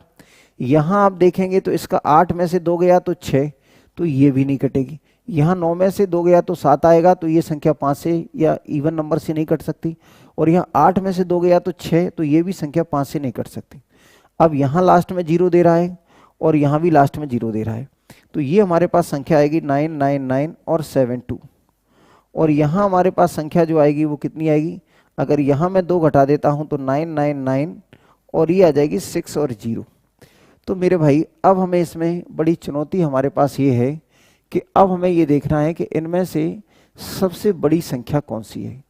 यहाँ आप देखेंगे तो इसका 8 में से 2 गया तो 6, तो ये भी नहीं कटेगी। यहाँ 9 में से 2 गया तो 7 आएगा, तो ये संख्या 5 से या इवन नंबर से नहीं कट सकती। और यहाँ 8 में से 2 गया तो 6, तो ये भी संख्या 5 से नहीं कट सकती। अब यहाँ लास्ट में 0 दे रहा है और यहाँ भी लास्ट में 0 दे रहा है, तो ये हमारे पास संख्या आएगी 999 और 72। और यहाँ हमारे पास संख्या जो आएगी वो कितनी आएगी, अगर यहाँ मैं 2 घटा देता हूँ तो 999 और ये आ जाएगी 6 और 0। तो मेरे भाई अब हमें इसमें बड़ी चुनौती हमारे पास ये है कि अब हमें ये देखना है कि इनमें से सबसे बड़ी संख्या कौन सी है।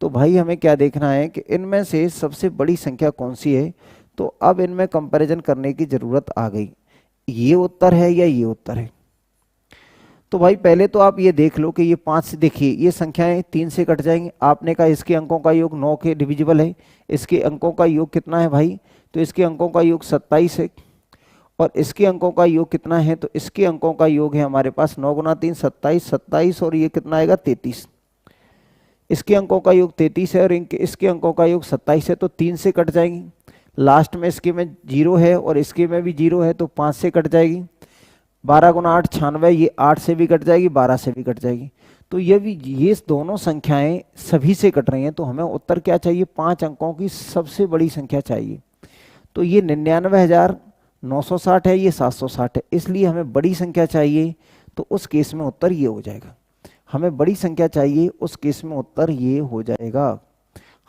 तो भाई हमें क्या देखना है कि इनमें से सबसे बड़ी संख्या कौन सी है। तो अब इनमें कंपैरिजन करने की ज़रूरत आ गई, ये उत्तर है या ये उत्तर है। तो भाई पहले तो आप ये देख लो कि ये 5 से, देखिए ये संख्याएं 3 से कट जाएंगी। आपने कहा इसके अंकों का योग 9 के डिविजिबल है, इसके अंकों का योग कितना है भाई, तो इसके अंकों का योग 27 है। और इसके अंकों का योग कितना है, तो इसके अंकों का योग है हमारे पास 9 गुना 3 27, 27 और ये कितना आएगा 33। इसके अंकों का योग 33 है और इसके अंकों का योग 27 है, तो 3 से कट जाएंगी। लास्ट में इसके में 0 है और इसके में भी 0 है, तो 5 से कट जाएगी। 12 गुना 8 96, ये 8 से भी कट जाएगी, 12 से भी कट जाएगी। तो ये दोनों संख्याएं सभी से कट रही हैं, तो हमें उत्तर क्या चाहिए, 5 अंकों की सबसे बड़ी संख्या चाहिए। तो ये 99,960 है, ये 760 है, इसलिए हमें बड़ी संख्या चाहिए। तो उस केस में उत्तर ये हो जाएगा। हमें बड़ी संख्या चाहिए, उस केस में उत्तर ये हो जाएगा।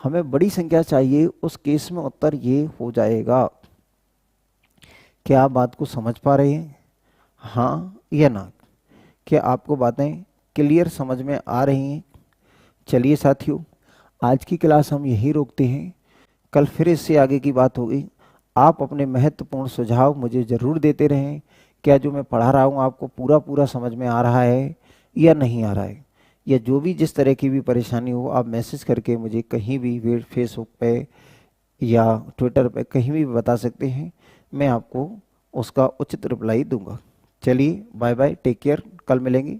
हमें बड़ी संख्या चाहिए, उस केस में उत्तर ये हो जाएगा। क्या आप बात को समझ पा रहे हैं, हाँ या ना? क्या आपको बातें क्लियर समझ में आ रही हैं? चलिए साथियों, आज की क्लास हम यहीं रोकते हैं। कल फिर इससे आगे की बात होगी। आप अपने महत्वपूर्ण सुझाव मुझे ज़रूर देते रहें। क्या जो मैं पढ़ा रहा हूँ आपको पूरा समझ में आ रहा है या नहीं आ रहा है, या जो भी जिस तरह की भी परेशानी हो आप मैसेज करके मुझे कहीं भी फेसबुक पे या ट्विटर पे कहीं भी बता सकते हैं। मैं आपको उसका उचित रिप्लाई दूंगा। चलिए बाय बाय, टेक केयर, कल मिलेंगे।